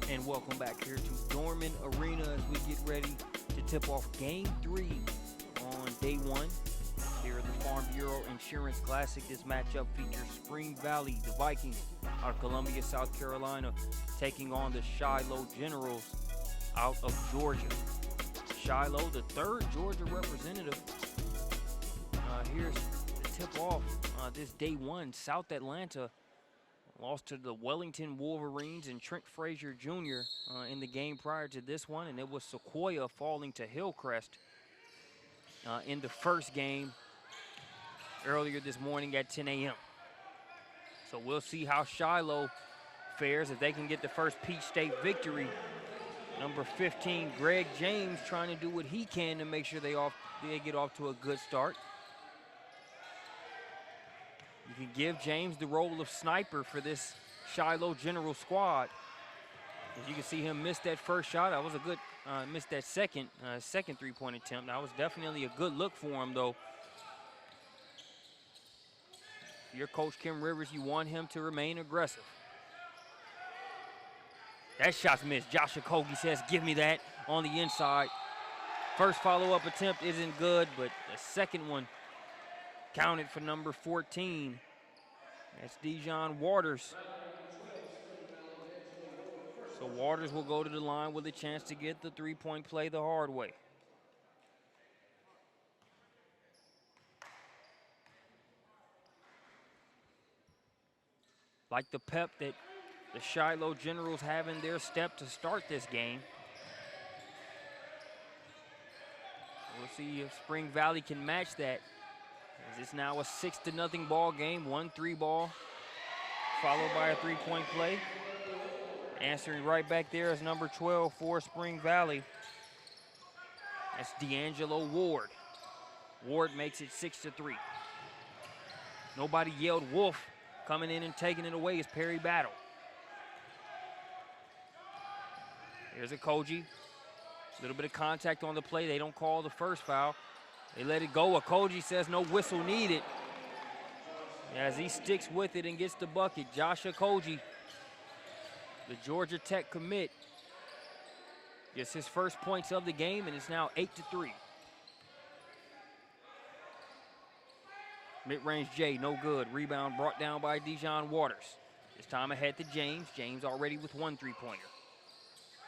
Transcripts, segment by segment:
And welcome back here to Dorman Arena as we get ready to tip off Game 3 on day 1 here at the Farm Bureau Insurance Classic. This matchup features Spring Valley, the Vikings, out of Columbia, South Carolina, taking on the Shiloh Generals out of Georgia. Shiloh, the third Georgia representative. Here's the tip-off this day 1. South Atlanta lost to the Wellington Wolverines and Trent Frazier Jr. In the game prior to this one, and it was Sequoia falling to Hillcrest in the first game earlier this morning at 10 a.m. So we'll see how Shiloh fares if they can get the first Peach State victory. Number 15, Greg James, trying to do what he can to make sure they get off to a good start. You can give James the role of sniper for this Shiloh General squad. As you can see him miss that first shot. That was a good, missed that second three-point attempt. That was definitely a good look for him, though. If you're Coach Kim Rivers, you want him to remain aggressive. That shot's missed. Josh Okogie says, give me that on the inside. First follow-up attempt isn't good, but the second one counted for number 14. That's Dijon Waters. So Waters will go to the line with a chance to get the three-point play the hard way. Like the pep that the Shiloh Generals have in their step to start this game. We'll see if Spring Valley can match that. As it's now a 6-0 ball game, 1-3 ball, followed by a three-point play. Answering right back there is number 12 for Spring Valley. That's D'Angelo Ward. Ward makes it 6-3. Nobody yelled wolf. Coming in and taking it away is Perry Battle. Here's Okogie. A little bit of contact on the play. They don't call the first foul. They let it go. Okogie says no whistle needed. As he sticks with it and gets the bucket, Josh Okogie, the Georgia Tech commit, gets his first points of the game, and it's now 8-3. Mid-range J, no good. Rebound brought down by Dijon Waters. This time ahead to James. James already with one three-pointer.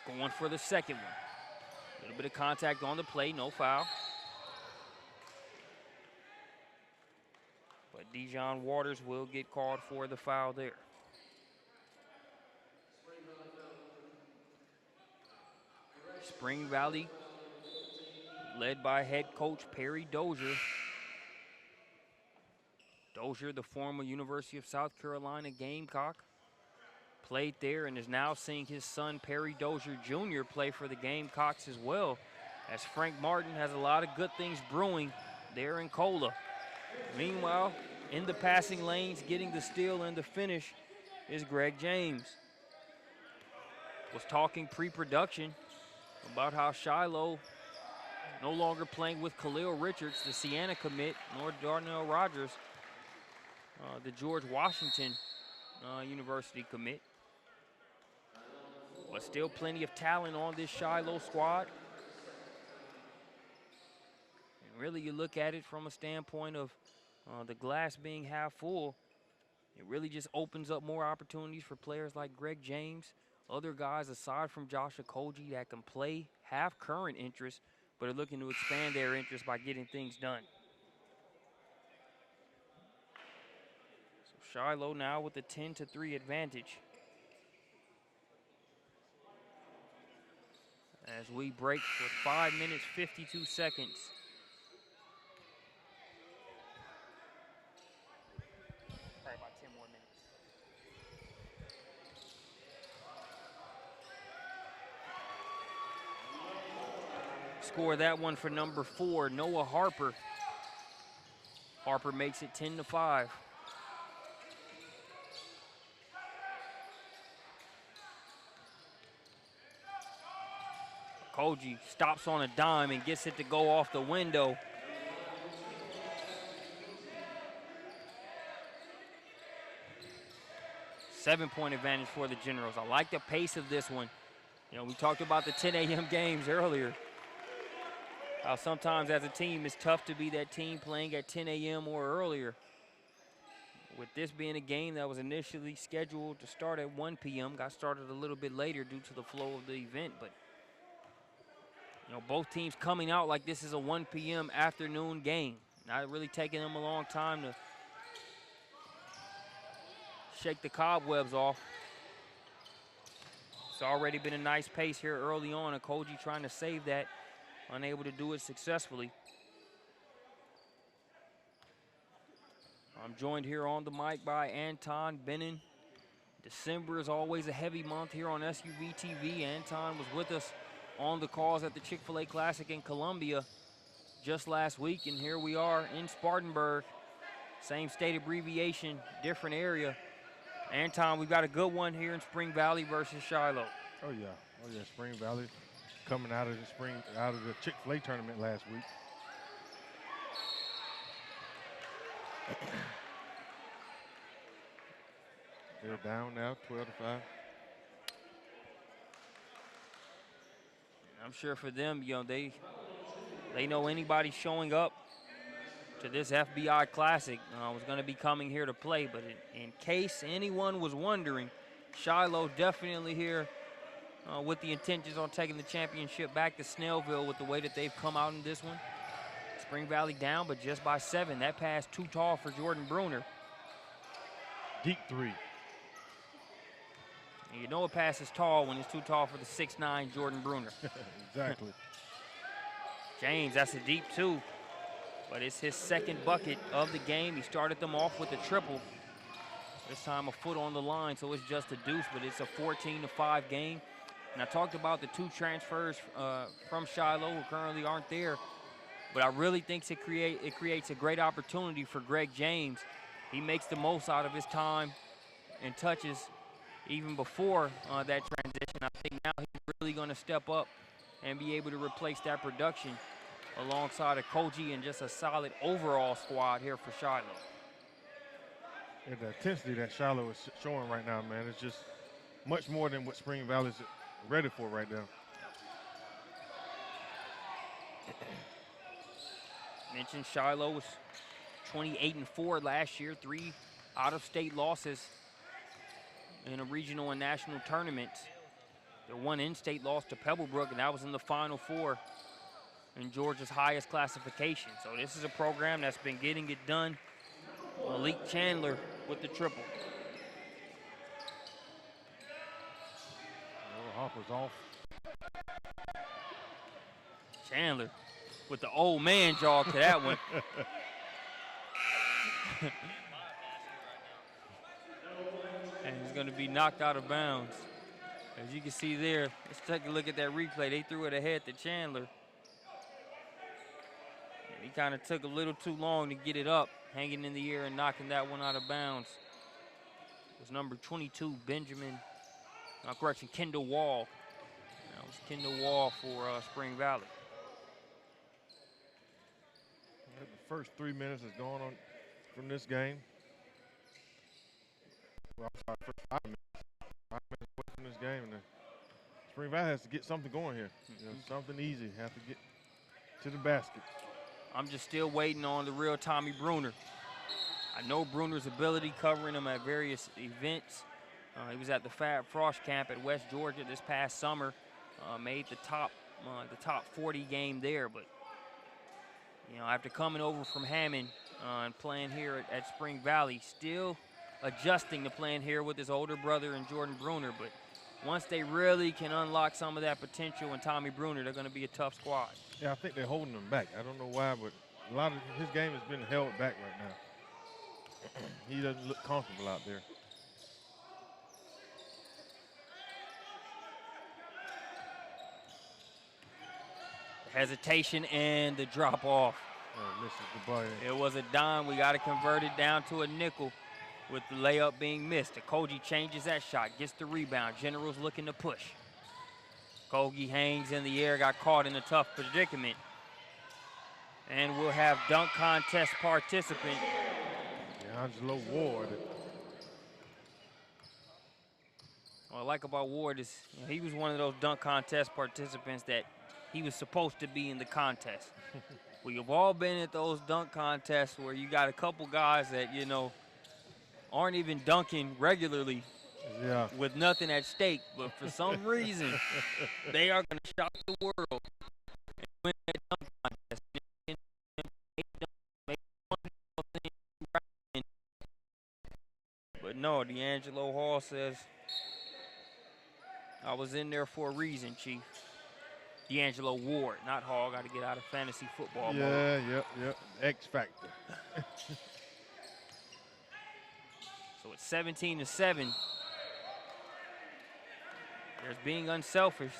Going for the second one. A little bit of contact on the play, no foul. But Dijon Waters will get called for the foul there. Spring Valley, led by head coach Perry Dozier. Dozier, the former University of South Carolina Gamecock, played there and is now seeing his son Perry Dozier Jr. play for the Gamecocks as well, as Frank Martin has a lot of good things brewing there in Cola. Meanwhile, in the passing lanes, getting the steal and the finish is Greg James. Was talking pre-production about how Shiloh no longer playing with Khalil Richards, the Siena commit, nor Darnell Rogers, the George Washington University commit. But still plenty of talent on this Shiloh squad. And really, you look at it from a standpoint of the glass being half full. It really just opens up more opportunities for players like Greg James, other guys aside from Josh Okogie that can play, have current interest, but are looking to expand their interest by getting things done. So Shiloh now with a 10-3 advantage. As we break with 5 minutes, 52 seconds. Probably about 10 more minutes. Score that one for number 4, Noah Harper. Harper makes it 10-5. Koji stops on a dime and gets it to go off the window. Seven-point advantage for the Generals. I like the pace of this one. You know, we talked about the 10 a.m. games earlier. How sometimes as a team it's tough to be that team playing at 10 a.m. or earlier. With this being a game that was initially scheduled to start at 1 p.m., got started a little bit later due to the flow of the event. But, you know, both teams coming out like this is a 1 p.m. afternoon game. Not really taking them a long time to shake the cobwebs off. It's already been a nice pace here early on, and Koji trying to save that, unable to do it successfully. I'm joined here on the mic by Anton Benin. December is always a heavy month here on SUVtv. Anton was with us on the calls at the Chick-fil-A Classic in Columbia just last week, and here we are in Spartanburg. Same state abbreviation, different area. Anton, we've got a good one here in Spring Valley versus Shiloh. Oh yeah, Spring Valley coming out of the Chick-fil-A tournament last week. They're down now, 12-5. I'm sure for them, you know, they know anybody showing up to this FBI Classic was going to be coming here to play. But in case anyone was wondering, Shiloh definitely here with the intentions on taking the championship back to Snellville with the way that they've come out in this one. Spring Valley down, but just by 7. That pass too tall for Jordan Bruner. Deep three. And you know a pass is tall when it's too tall for the 6'9" Jordan Bruner. Exactly. James, that's a deep 2. But it's his second bucket of the game. He started them off with a triple. This time a foot on the line, so it's just a deuce, but it's a 14-5 game. And I talked about the 2 transfers from Shiloh who currently aren't there. But I really think it creates a great opportunity for Greg James. He makes the most out of his time and touches even before that transition. I think now he's really going to step up and be able to replace that production alongside of Koji and just a solid overall squad here for Shiloh. And the intensity that Shiloh is showing right now, man, is just much more than what Spring Valley is ready for right now. Mentioned Shiloh was 28-4 last year, 3 out-of-state losses in a regional and national tournaments. Their one in-state loss to Pebblebrook, and that was in the Final Four in Georgia's highest classification. So this is a program that's been getting it done. Malik Chandler with the triple. Harper's off. Chandler with the old man jog to that one. And he's going to be knocked out of bounds. As you can see there, let's take a look at that replay. They threw it ahead to Chandler. He kind of took a little too long to get it up, hanging in the air and knocking that one out of bounds. It was number 22, Kendall Wall. That was Kendall Wall for Spring Valley. The first 3 minutes has gone on from this game. Well, I'm sorry, first 5 minutes. 5 minutes away from this game, and Spring Valley has to get something going here. You know, something easy. Have to get to the basket. I'm just still waiting on the real Tommy Bruner. I know Bruner's ability covering him at various events. He was at the Fab Frost camp at West Georgia this past summer. Made the top 40 game there, but you know, after coming over from Hammond and playing here at Spring Valley, still adjusting to playing here with his older brother and Jordan Bruner. But once they really can unlock some of that potential in Tommy Bruner, they're going to be a tough squad. Yeah, I think they're holding him back. I don't know why, but a lot of his game has been held back right now. He doesn't look comfortable out there. Hesitation and the drop off. Oh, misses the ball. It was a dime. We got to convert it down to a nickel with the layup being missed. Okogie changes that shot, gets the rebound. Generals looking to push. Okogie hangs in the air, got caught in a tough predicament. And we'll have dunk contest participant. Angelo Ward. What I like about Ward is he was one of those dunk contest participants that he was supposed to be in the contest. We have all been at those dunk contests where you got a couple guys that, aren't even dunking regularly with nothing at stake, but for some reason, they are going to shock the world and win that dunk contest. But no, D'Angelo Hall says, I was in there for a reason, Chief. D'Angelo Ward, not Hall. Got to get out of fantasy football mode. Yep. X factor. So it's 17-7. There's being unselfish.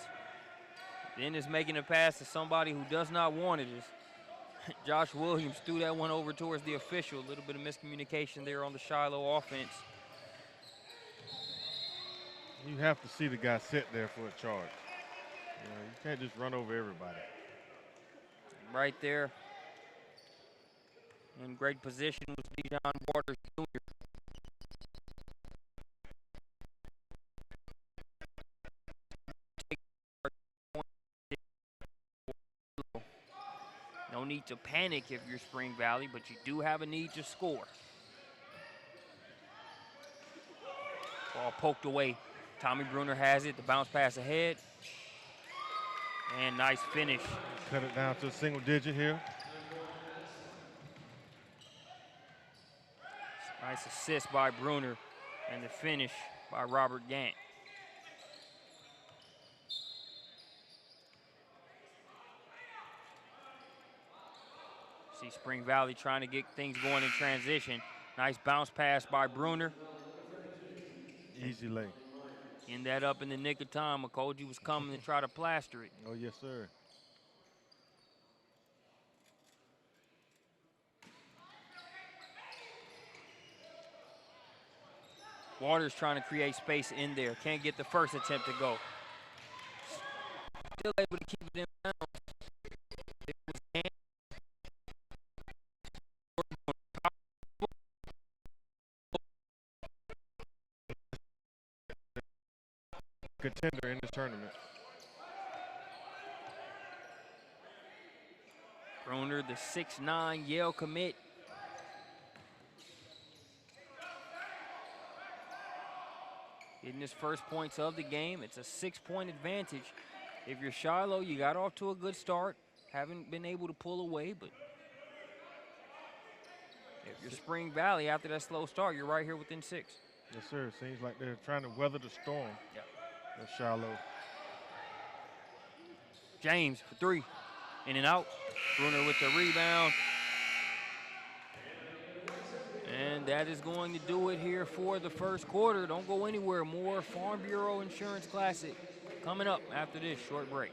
Then is making a pass to somebody who does not want it. Josh Williams threw that one over towards the official. A little bit of miscommunication there on the Shiloh offense. You have to see the guy sit there for a charge. You can't just run over everybody. Right there. In great position was Dijon Waters Jr. No need to panic if you're Spring Valley, but you do have a need to score. Ball poked away. Tommy Bruner has it. The bounce pass ahead. And nice finish. Cut it down to a single digit here. Nice assist by Bruner and the finish by Robert Gant. See Spring Valley trying to get things going in transition. Nice bounce pass by Bruner. Easy lay. End that up in the nick of time. Okogie was coming to try to plaster it. Oh, yes, sir. Waters trying to create space in there. Can't get the first attempt to go. Still able to keep it in bounds. Contender in the tournament. Bruner, the 6'9" Yale commit. Getting his first points of the game. It's a 6-point advantage. If you're Shiloh, you got off to a good start. Haven't been able to pull away, but if you're Spring Valley after that slow start, you're right here within 6. Yes, sir. Seems like they're trying to weather the storm. Yep. Shiloh. James for 3. In and out. Bruner with the rebound. And that is going to do it here for the first quarter. Don't go anywhere. More Farm Bureau Insurance Classic coming up after this short break.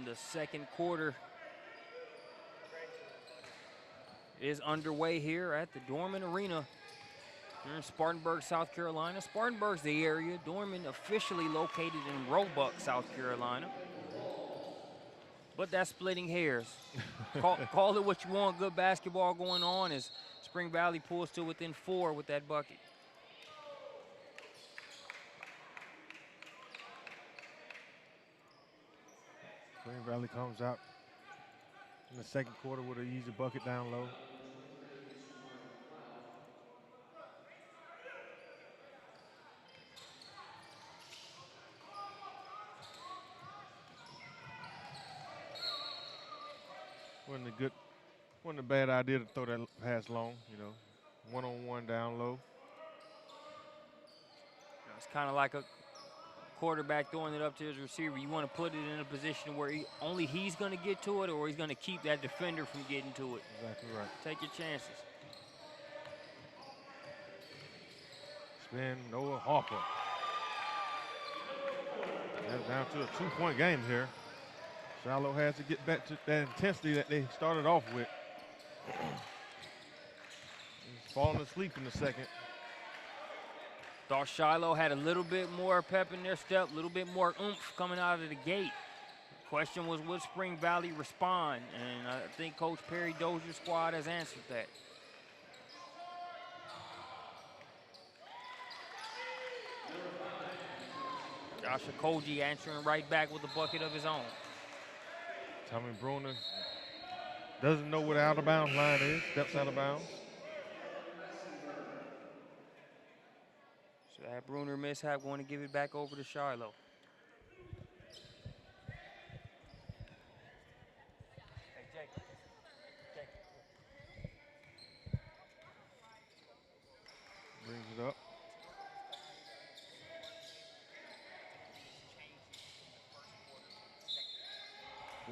And the second quarter is underway here at the Dorman Arena here in Spartanburg, South Carolina. Spartanburg's the area. Dorman officially located in Roebuck, South Carolina. But that's splitting hairs. Call it what you want. Good basketball going on as Spring Valley pulls to within 4 with that bucket. Spring Valley comes out in the second quarter with an easy bucket down low. Wasn't a bad idea to throw that pass long, you know, one-on-one down low. It's kind of like a quarterback throwing it up to his receiver. You want to put it in a position where only he's going to get to it, or he's going to keep that defender from getting to it. Exactly right. Take your chances. Spin Noah Harper. That's down to a 2-point game here. Shiloh has to get back to that intensity that they started off with. He's falling asleep in the second. Thought Shiloh had a little bit more pep in their step, a little bit more oomph coming out of the gate. The question was, would Spring Valley respond? And I think Coach Perry Dozier's squad has answered that. Josh Okoji answering right back with a bucket of his own. Tommy Bruner doesn't know where the out-of-bounds line is, steps out of bounds. So that Bruner mishap going to give it back over to Shiloh. Hey, Jake. Brings it up.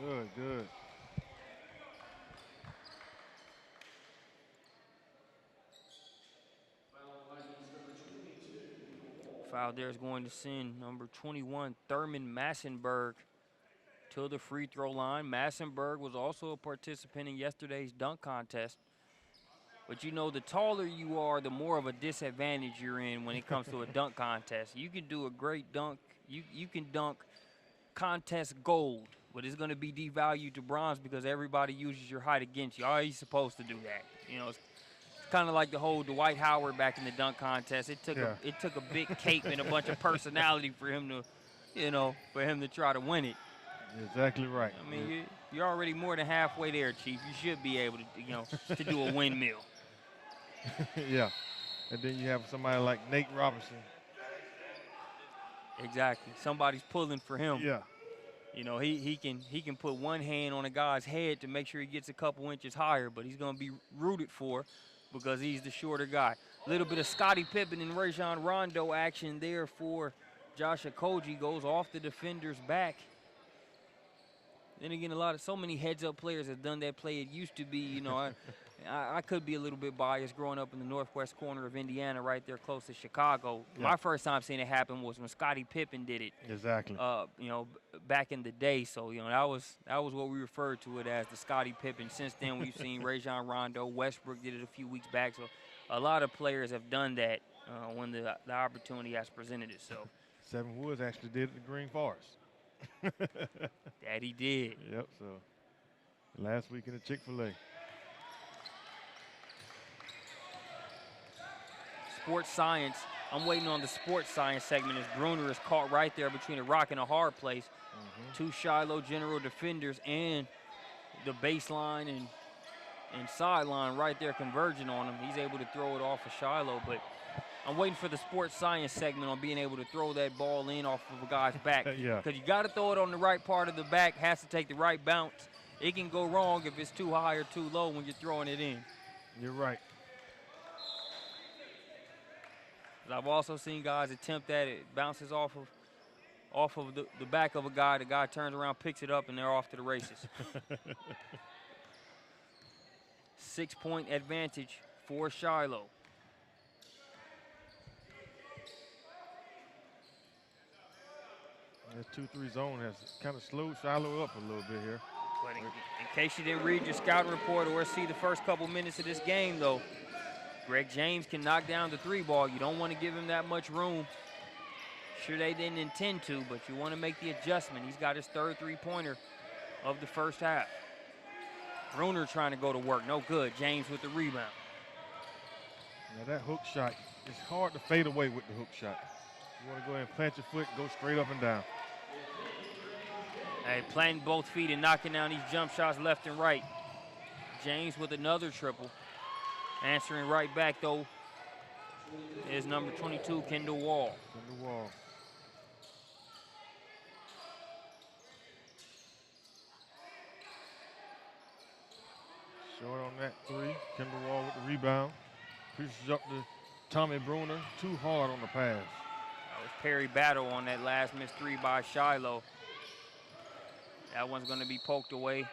Good, good. Foul there is going to send number 21, Thurman Massenberg, to the free throw line. Massenberg was also a participant in yesterday's dunk contest. But you know, the taller you are, the more of a disadvantage you're in when it comes to a dunk contest. You can do a great dunk. You can dunk contest gold, but it's going to be devalued to bronze because everybody uses your height against you. Oh, you're supposed to do that. You know, it's kind of like the whole Dwight Howard back in the dunk contest. It took a big cape and a bunch of personality for him to, you know, for him to try to win it. Exactly right. I mean, you're already more than halfway there, Chief. You should be able to, you know, to do a windmill. Yeah, and then you have somebody like Nate Robinson. Exactly. Somebody's pulling for him. Yeah. You know, he can put one hand on a guy's head to make sure he gets a couple inches higher, but he's going to be rooted for because he's the shorter guy. A little bit of Scottie Pippen and Rajon Rondo action there for Josh Okoji. Goes off the defender's back. Then again, so many heads-up players have done that play. It used to be, you know, I could be a little bit biased growing up in the northwest corner of Indiana, right there close to Chicago. Yeah. My first time seeing it happen was when Scottie Pippen did it. Exactly. You know, back in the day. So, you know, that was what we referred to it as, the Scottie Pippen. Since then, we've seen Rajon Rondo. Westbrook did it a few weeks back. So, a lot of players have done that when the opportunity has presented itself. Seven Woods actually did it in Green Forest. That he did. Yep, so last week in the Chick-fil-A. Sports science. I'm waiting on the sports science segment as Bruner is caught right there between a rock and a hard place. Two Shiloh General defenders and the baseline and sideline right there converging on him. He's able to throw it off of Shiloh, but I'm waiting for the sports science segment on being able to throw that ball in off of a guy's back. Yeah. Because you got to throw it on the right part of the back, has to take the right bounce. It can go wrong if it's too high or too low when you're throwing it in. You're right. I've also seen guys attempt that. It bounces off of the back of a guy. The guy turns around, picks it up, and they're off to the races. 6-point advantage for Shiloh. That 2-3 zone has kind of slowed Shiloh up a little bit here. But in case you didn't read your scouting report or see the first couple minutes of this game, though, Greg James can knock down the 3 ball. You don't want to give him that much room. Sure, they didn't intend to, but you want to make the adjustment. He's got his 3rd 3-pointer of the first half. Bruner trying to go to work. No good. James with the rebound. Now that hook shot, it's hard to fade away with the hook shot. You want to go ahead and plant your foot, go straight up and down. Hey, planting both feet and knocking down these jump shots left and right. James with another triple. Answering right back, though, is number 22, Kendall Wall. Kendall Wall. Short on that 3. Kendall Wall with the rebound. Pushes up to Tommy Bruner. Too hard on the pass. That was Perry Battle on that last missed 3 by Shiloh. That one's going to be poked away.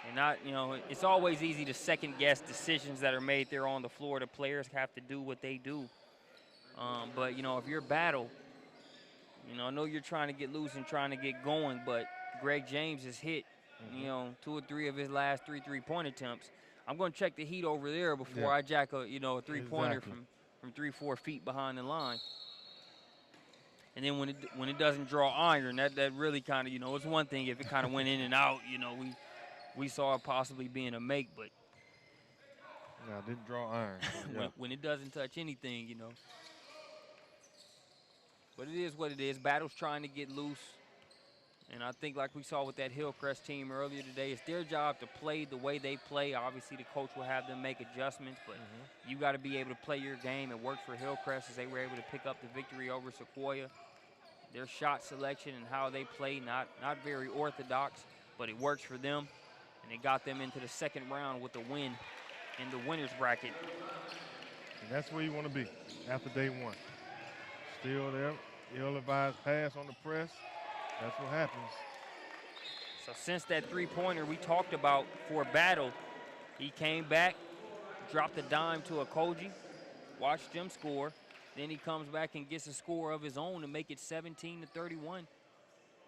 And not, you know, it's always easy to second guess decisions that are made there on the floor. The players have to do what they do. But, you know, if you're Battle, you know, I know you're trying to get loose and trying to get going, but Greg James has hit, you know, 2 or 3 of his last 3 3-point attempts. I'm going to check the heat over there before I jack a, you know, a 3-pointer from 3-4 feet behind the line. And then when it doesn't draw iron, that really kind of, you know, it's one thing if it kind of went in and out, you know, we saw it possibly being a make, but no, it didn't draw iron. when it doesn't touch anything, you know. But it is what it is. Battle's trying to get loose. And I think like we saw with that Hillcrest team earlier today, it's their job to play the way they play. Obviously, the coach will have them make adjustments, but you got to be able to play your game. It worked for Hillcrest as they were able to pick up the victory over Sequoia. Their shot selection and how they play, not very orthodox, but it works for them. And it got them into the 2nd round with a win in the winner's bracket. And that's where you want to be after day 1. Still there, ill-advised pass on the press. That's what happens. So since that 3-pointer we talked about for Battle, he came back, dropped a dime to Okoji, watched them score. Then he comes back and gets a score of his own to make it 17-31.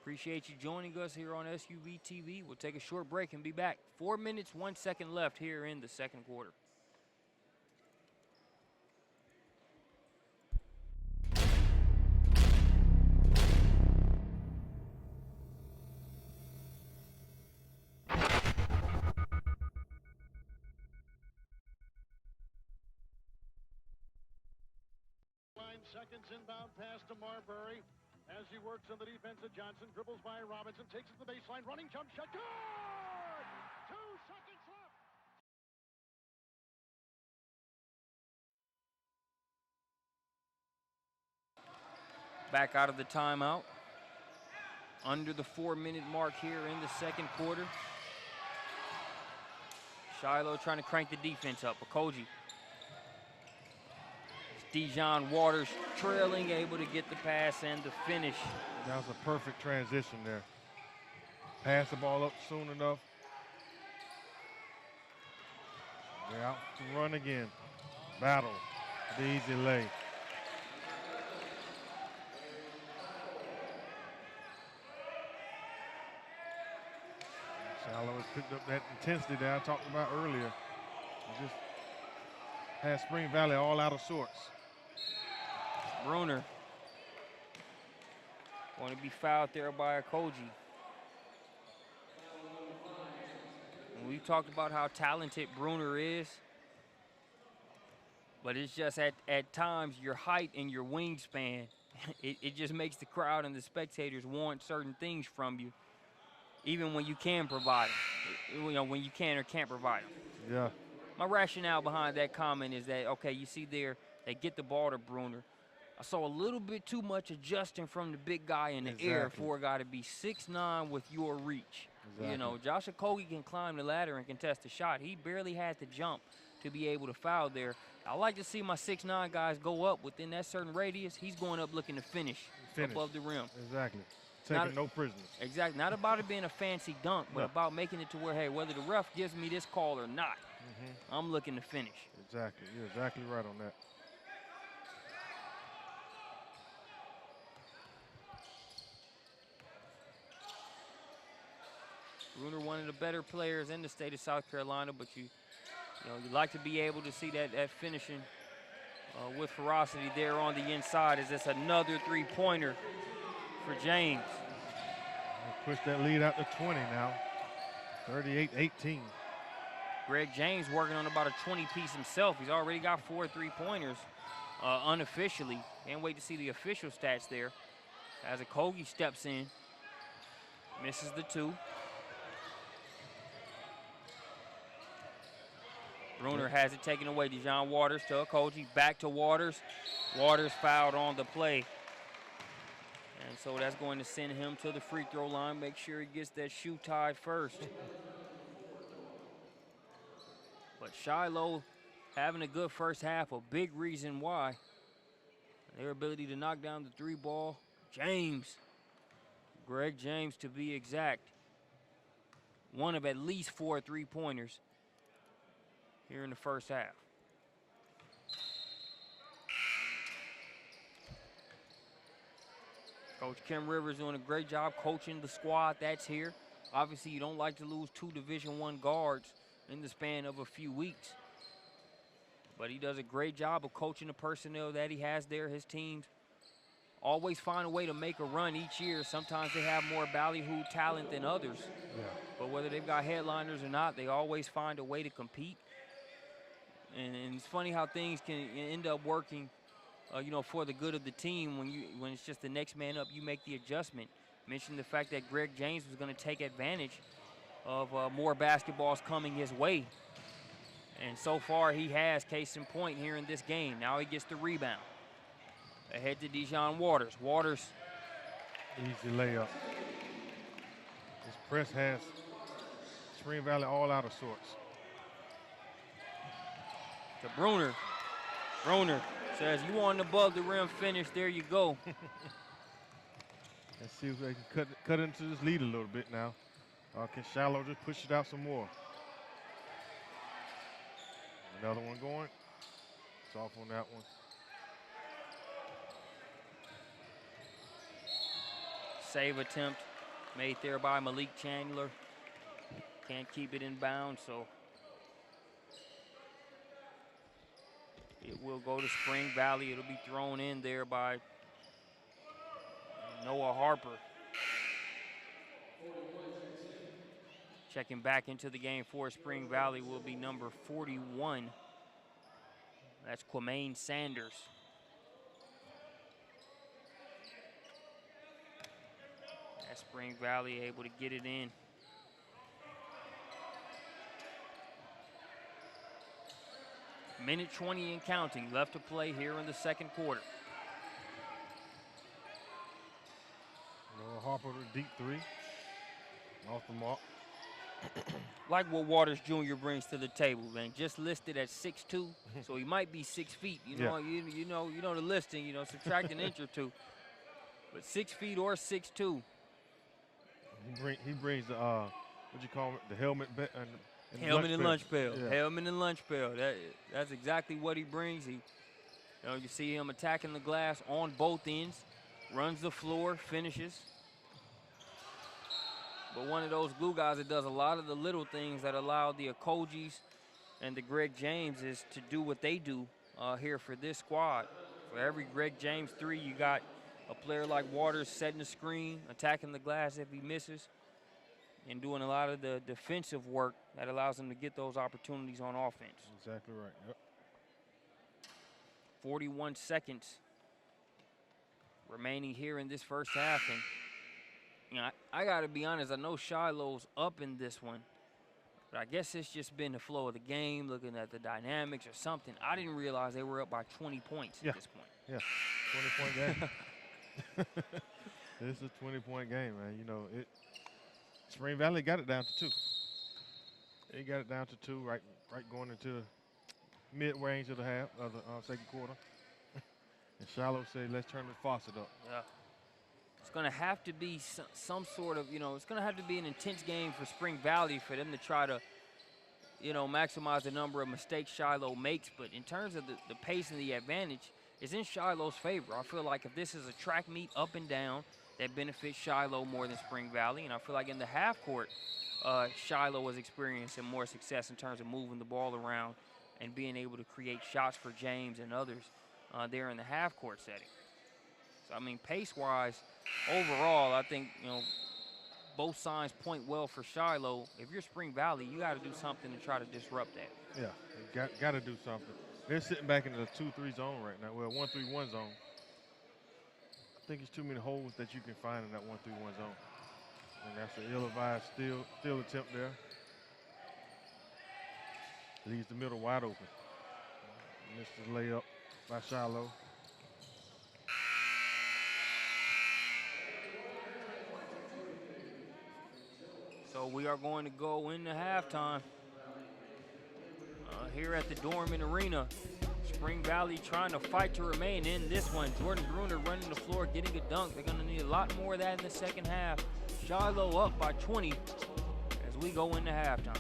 Appreciate you joining us here on SUVtv. We'll take a short break and be back. 4 minutes, 1 second left here in the 2nd quarter. Seconds inbound pass to Marbury. As he works on the defense of Johnson, dribbles by Robinson, takes it to the baseline, running jump shot, good! 2 seconds left. Back out of the timeout. Under the 4-minute mark here in the 2nd quarter. Shiloh trying to crank the defense up. Okoji. Dijon Waters trailing, able to get the pass and the finish. That was a perfect transition there. Pass the ball up soon enough. They're out to run again. Battle, the easy lay. Shiloh has picked up that intensity that I talked about earlier. It just has Spring Valley all out of sorts. Bruner going to be fouled there by Okoji. And we talked about how talented Bruner is, but it's just at times your height and your wingspan, it just makes the crowd and the spectators want certain things from you, even when you can provide them, you know, when you can or can't provide them. Yeah. My rationale behind that comment is that, okay, you see there, they get the ball to Bruner. I saw a little bit too much adjusting from the big guy in the air for a guy to be 6'9" with your reach. You know, Josh Okogie can climb the ladder and contest the shot. He barely had to jump to be able to foul there. I like to see my 6'9" guys go up within that certain radius. He's going up looking to finish. Above the rim. Exactly. Taking no prisoners. Exactly. Not about it being a fancy dunk, but about making it to where, hey, whether the ref gives me this call or not, I'm looking to finish. Exactly. You're exactly right on that. Bruner, one of the better players in the state of South Carolina, but you like to be able to see that finishing with ferocity there on the inside. Is this another three-pointer for James? Push that lead out to 20 now. 38-18. Greg James working on about a 20-piece himself. He's already got 4 three-pointers unofficially. Can't wait to see the official stats there. As Okogie steps in, misses the 2. Bruner has it taken away. Dijon Waters to Okogie, back to Waters. Waters fouled on the play. And so that's going to send him to the free throw line. Make sure he gets that shoe tied first. But Shiloh having a good first half, a big reason why. Their ability to knock down the 3 ball. James, Greg James to be exact. One of at least 4 3-pointers here in the first half. Coach Kim Rivers doing a great job coaching the squad that's here. Obviously, you don't like to lose 2 Division I guards in the span of a few weeks. But he does a great job of coaching the personnel that he has there. His teams always find a way to make a run each year. Sometimes they have more ballyhoo talent than others. Yeah. But whether they've got headliners or not, they always find a way to compete. And it's funny how things can end up working, for the good of the team. When it's just the next man up, you make the adjustment. Mentioned the fact that Greg James was going to take advantage of more basketballs coming his way. And so far he has, case in point here in this game. Now he gets the rebound. Ahead to Dijon Waters. Waters. Easy layup. This press has Spring Valley all out of sorts. To Bruner. Bruner says, you want an above the rim finish, there you go. Let's see if they can cut into this lead a little bit now. Can Shiloh just push it out some more? Another one going. It's off on that one. Save attempt made there by Malik Chandler. Can't keep it in bounds, so it will go to Spring Valley. It'll be thrown in there by Noah Harper. Checking back into the game for Spring Valley will be number 41. That's Quamaine Sanders. That's Spring Valley able to get it in. Minute 20 and counting left to play here in the second quarter. Noah Harper with a deep 3. Off the mark. Like what Waters Jr. brings to the table, man. Just listed at 6'2", so he might be 6 feet. You know the listing. Subtract an inch or 2. But 6 feet or 6'2". He brings the what you call it, the helmet and helmet and lunch pail. Yeah. Helmet and lunch pail. That's exactly what he brings. You see him attacking the glass on both ends, runs the floor, finishes. But one of those glue guys that does a lot of the little things that allow the Okogies and the Greg Jameses to do what they do here for this squad. For every Greg James 3, you got a player like Waters setting the screen, attacking the glass if he misses, and doing a lot of the defensive work that allows him to get those opportunities on offense. Exactly right. Yep. 41 seconds remaining here in this first half. And I got to be honest, I know Shiloh's up in this one, but I guess it's just been the flow of the game, looking at the dynamics or something. I didn't realize they were up by 20 points at this point. Yeah, 20-point game. This is a 20-point game, man. Spring Valley got it down to 2. They got it down to 2, right going into mid-range of the half of the second quarter. And Shiloh said, let's turn the faucet up. Yeah. It's going to have to be some sort of, it's going to have to be an intense game for Spring Valley for them to try to, maximize the number of mistakes Shiloh makes. But in terms of the pace and the advantage, it's in Shiloh's favor. I feel like if this is a track meet up and down, that benefits Shiloh more than Spring Valley. And I feel like in the half court, Shiloh was experiencing more success in terms of moving the ball around and being able to create shots for James and others there in the half court setting. So, I mean, pace-wise, overall, I think, both signs point well for Shiloh. If you're Spring Valley, you got to do something to try to disrupt that. Yeah, you got to do something. They're sitting back in the 2-3 zone right now. Well, 1-3-1 zone. I think it's too many holes that you can find in that 1-3-1 zone. And that's an ill-advised steal attempt there. Leaves the middle wide open. Missed his layup by Shiloh. So we are going to go into halftime here at the Dorman Arena. Spring Valley trying to fight to remain in this one. Jordan Bruner running the floor, getting a dunk. They're going to need a lot more of that in the second half. Shiloh up by 20 as we go into halftime.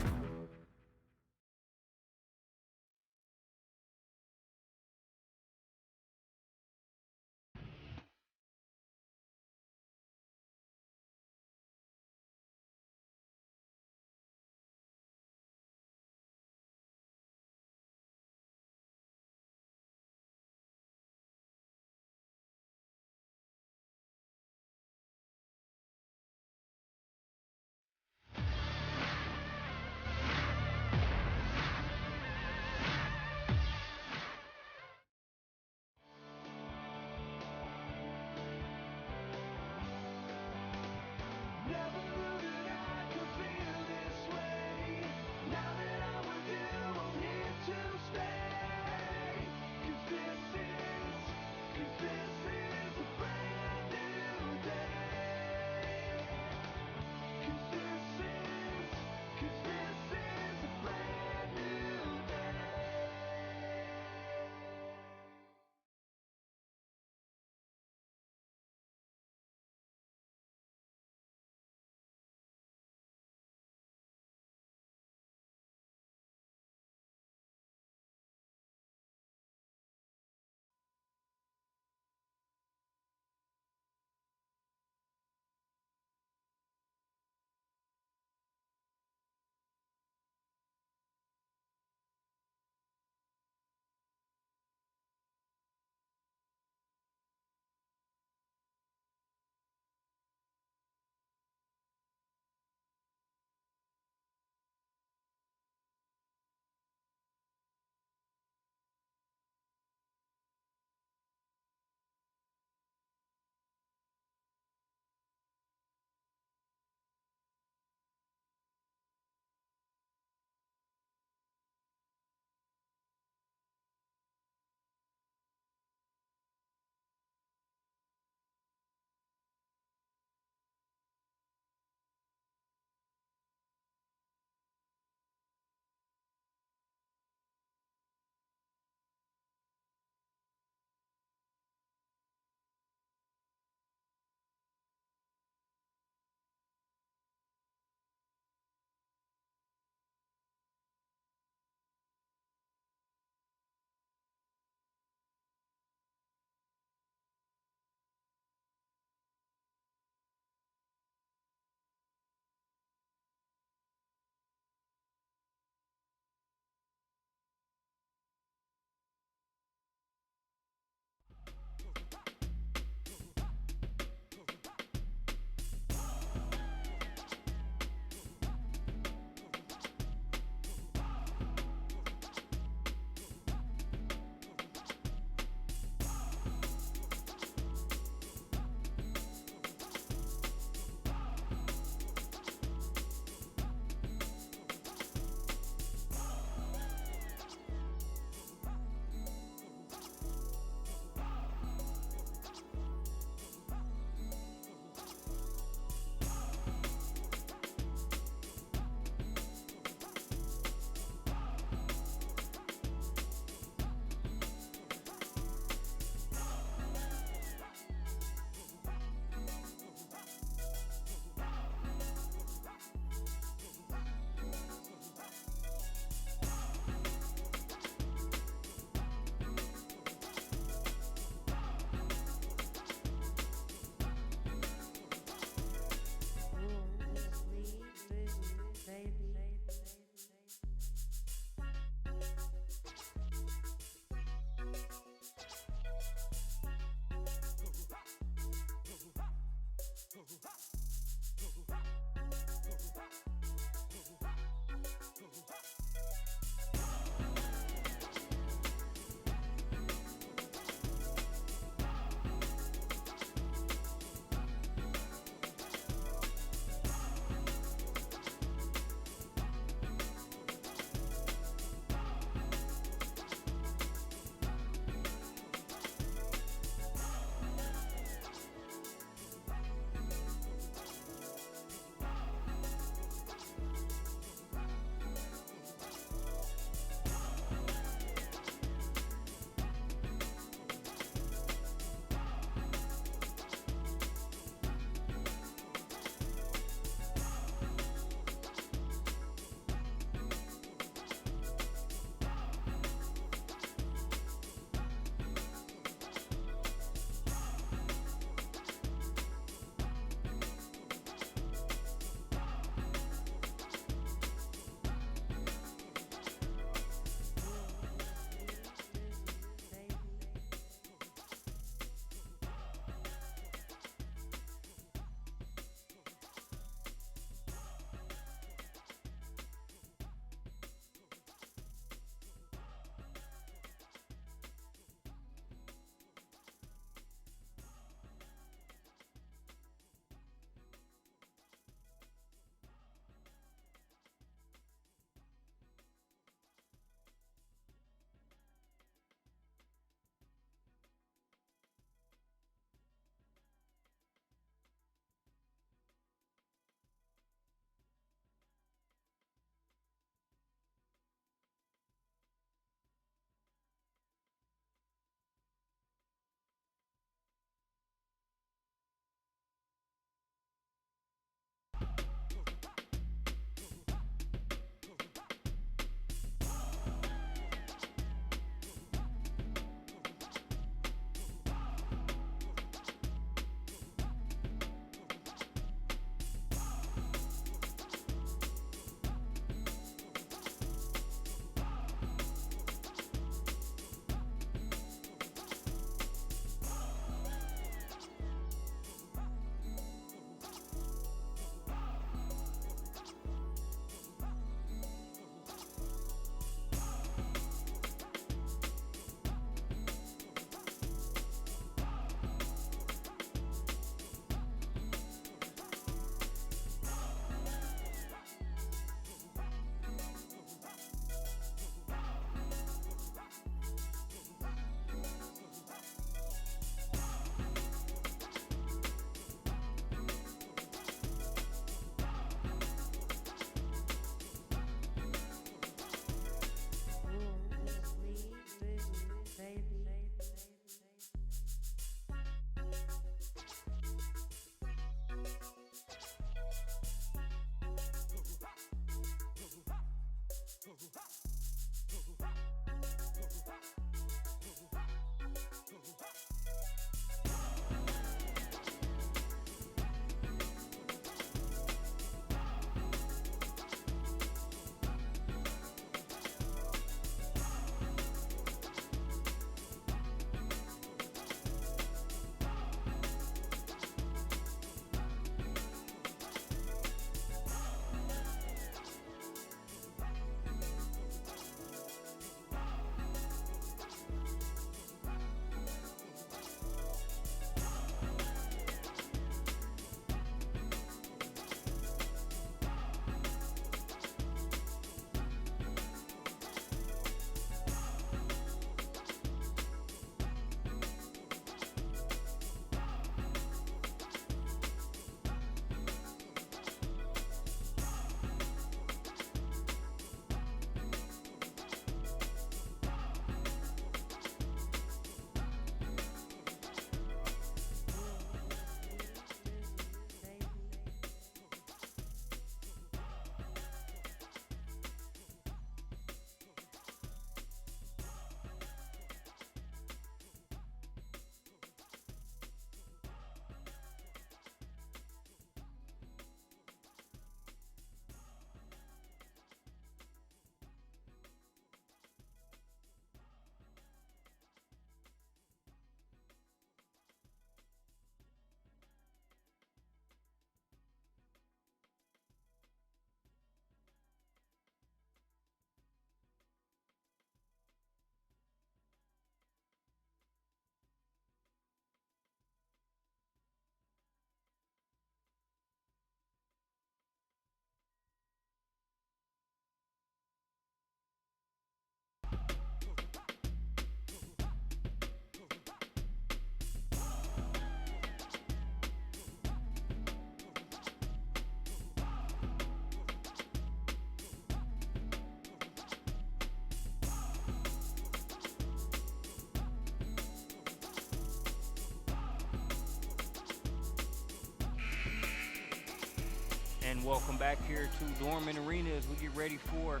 And welcome back here to Dorman Arena as we get ready for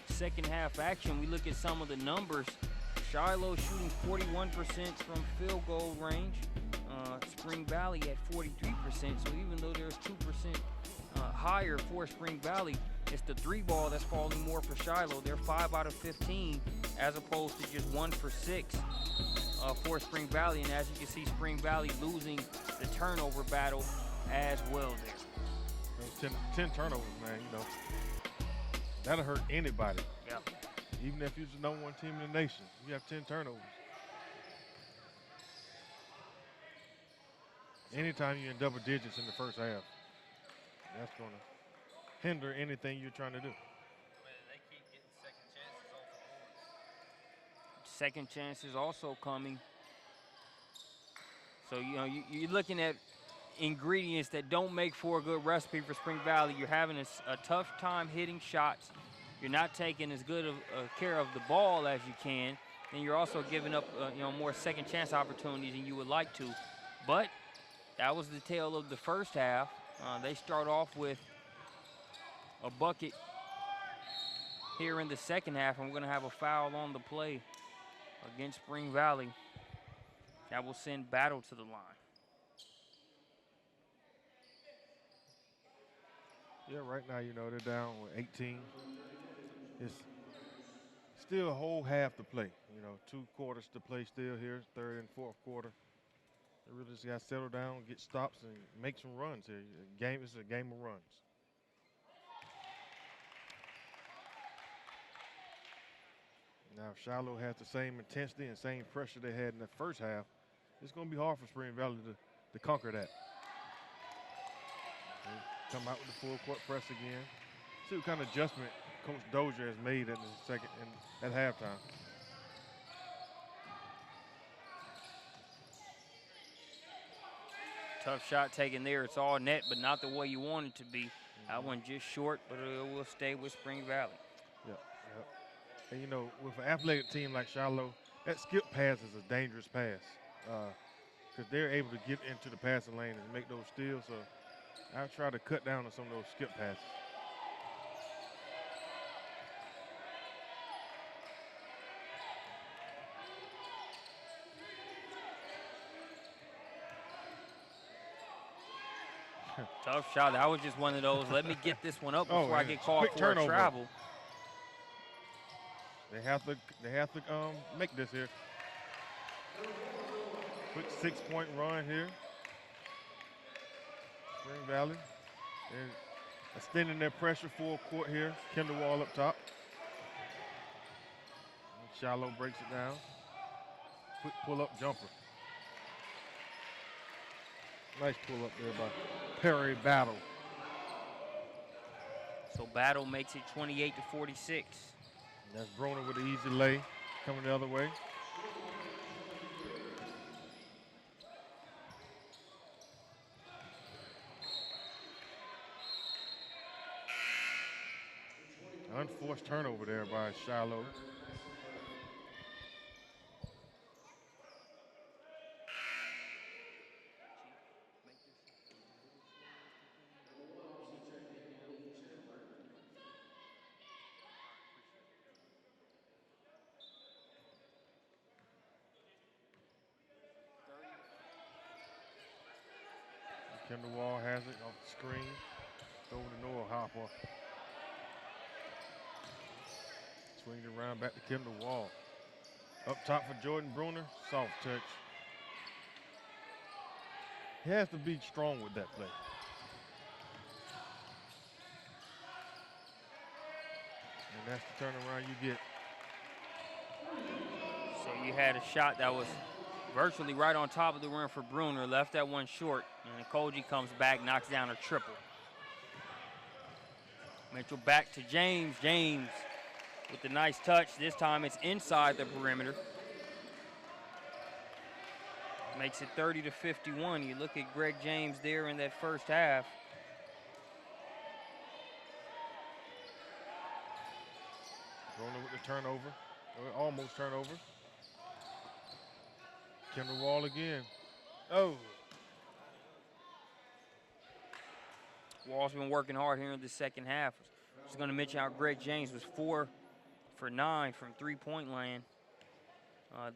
second half action. We look at some of the numbers. Shiloh shooting 41% from field goal range. Spring Valley at 43%. So even though there's 2% higher for Spring Valley, it's the three ball that's falling more for Shiloh. They're 5 out of 15 as opposed to just 1 for 6 for Spring Valley. And as you can see, Spring Valley losing the turnover battle as well there. 10 turnovers, man, you know. That'll hurt anybody. Yeah. Even if you're the number 1 team in the nation, you have 10 turnovers. Anytime you're in double digits in the first half, that's going to hinder anything you're trying to do. They keep getting second chances off the boards. Second chances also coming. So, you know, you're looking at ingredients that don't make for a good recipe for Spring Valley. You're having a tough time hitting shots. You're not taking as good of care of the ball as you can. And you're also giving up, more second chance opportunities than you would like to. But that was the tale of the first half. They start off with a bucket here in the second half, and we're going to have a foul on the play against Spring Valley. That will send Battle to the line. Yeah, right now, you know, they're down with 18. It's still a whole half to play. You know, 2 quarters to play still here, third and fourth quarter. They really just got to settle down, get stops, and make some runs here. It's a game of runs. Now, if Shiloh has the same intensity and same pressure they had in the first half, it's going to be hard for Spring Valley to conquer that. They come out with the full court press again. See what kind of adjustment Coach Dozier has made at the second and at halftime. Tough shot taken there. It's all net, but not the way you want it to be. That one just short, but it will stay with Spring Valley. Yep. And, you know, with an athletic team like Shiloh, that skip pass is a dangerous pass because they're able to get into the passing lane and make those steals. So I'll try to cut down on some of those skip passes. Tough shot. That was just one of those. Let me get this one up before I get called quick for turnover. a travel. They have to make this here. Quick 6-point run here. Spring Valley. They're extending their pressure full court here. Kendall Wall up top. And Shiloh breaks it down. Quick pull-up jumper. Nice pull-up there by Perry Battle. So Battle makes it 28-46. And that's Bruner with an easy lay coming the other way. Unforced turnover there by Shiloh. Kendall Wall has it off the screen. Over to Noah Hopper. Swing it around back to Kendall Wall. Up top for Jordan Bruner. Soft touch. He has to be strong with that play. And that's the turnaround you get. So you had a shot that was virtually right on top of the rim for Bruner. Left that one short. And Koji comes back, knocks down a triple. Mitchell back to James. James with the nice touch. This time it's inside the perimeter. Makes it 30-51. You look at Greg James there in that first half. Bruner with the turnover. Or almost turnover. Kendall Wall again. Oh. Wall's been working hard here in the second half. Just going to mention how Greg James was 4 for 9 from three-point land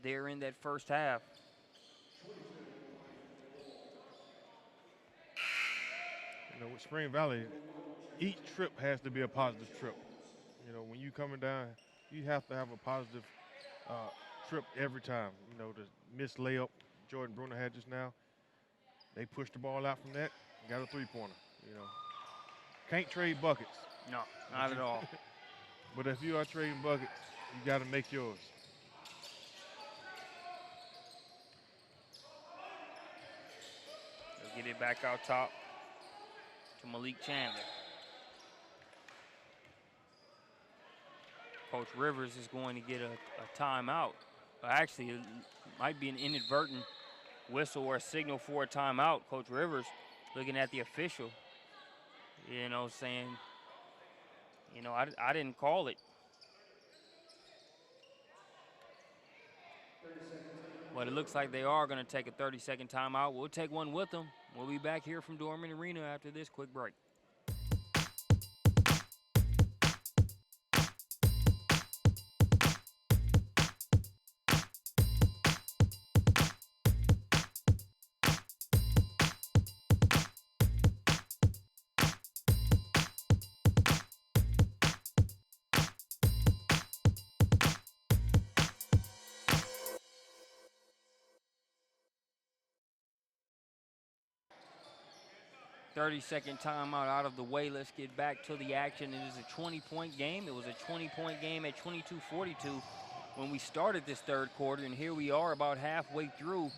there in that first half. You know, with Spring Valley, each trip has to be a positive trip. You know, when you coming down, you have to have a positive trip every time. You know, the missed layup Jordan Bruner had just now, they pushed the ball out from that, got a three-pointer. You know, can't trade buckets. No, not at all. But if you are trading buckets, you got to make yours. They'll get it back out top to Malik Chandler. Coach Rivers is going to get a timeout. Actually, it might be an inadvertent whistle or a signal for a timeout. Coach Rivers looking at the official, you know, saying, you know, I didn't call it. But it looks like they are going to take a 30-second timeout. We'll take one with them. We'll be back here from Dorman Arena after this quick break. 30-second timeout out of the way. Let's get back to the action. It is a 20-point game. It was a 20-point game at 22-42 when we started this third quarter, and here we are about halfway through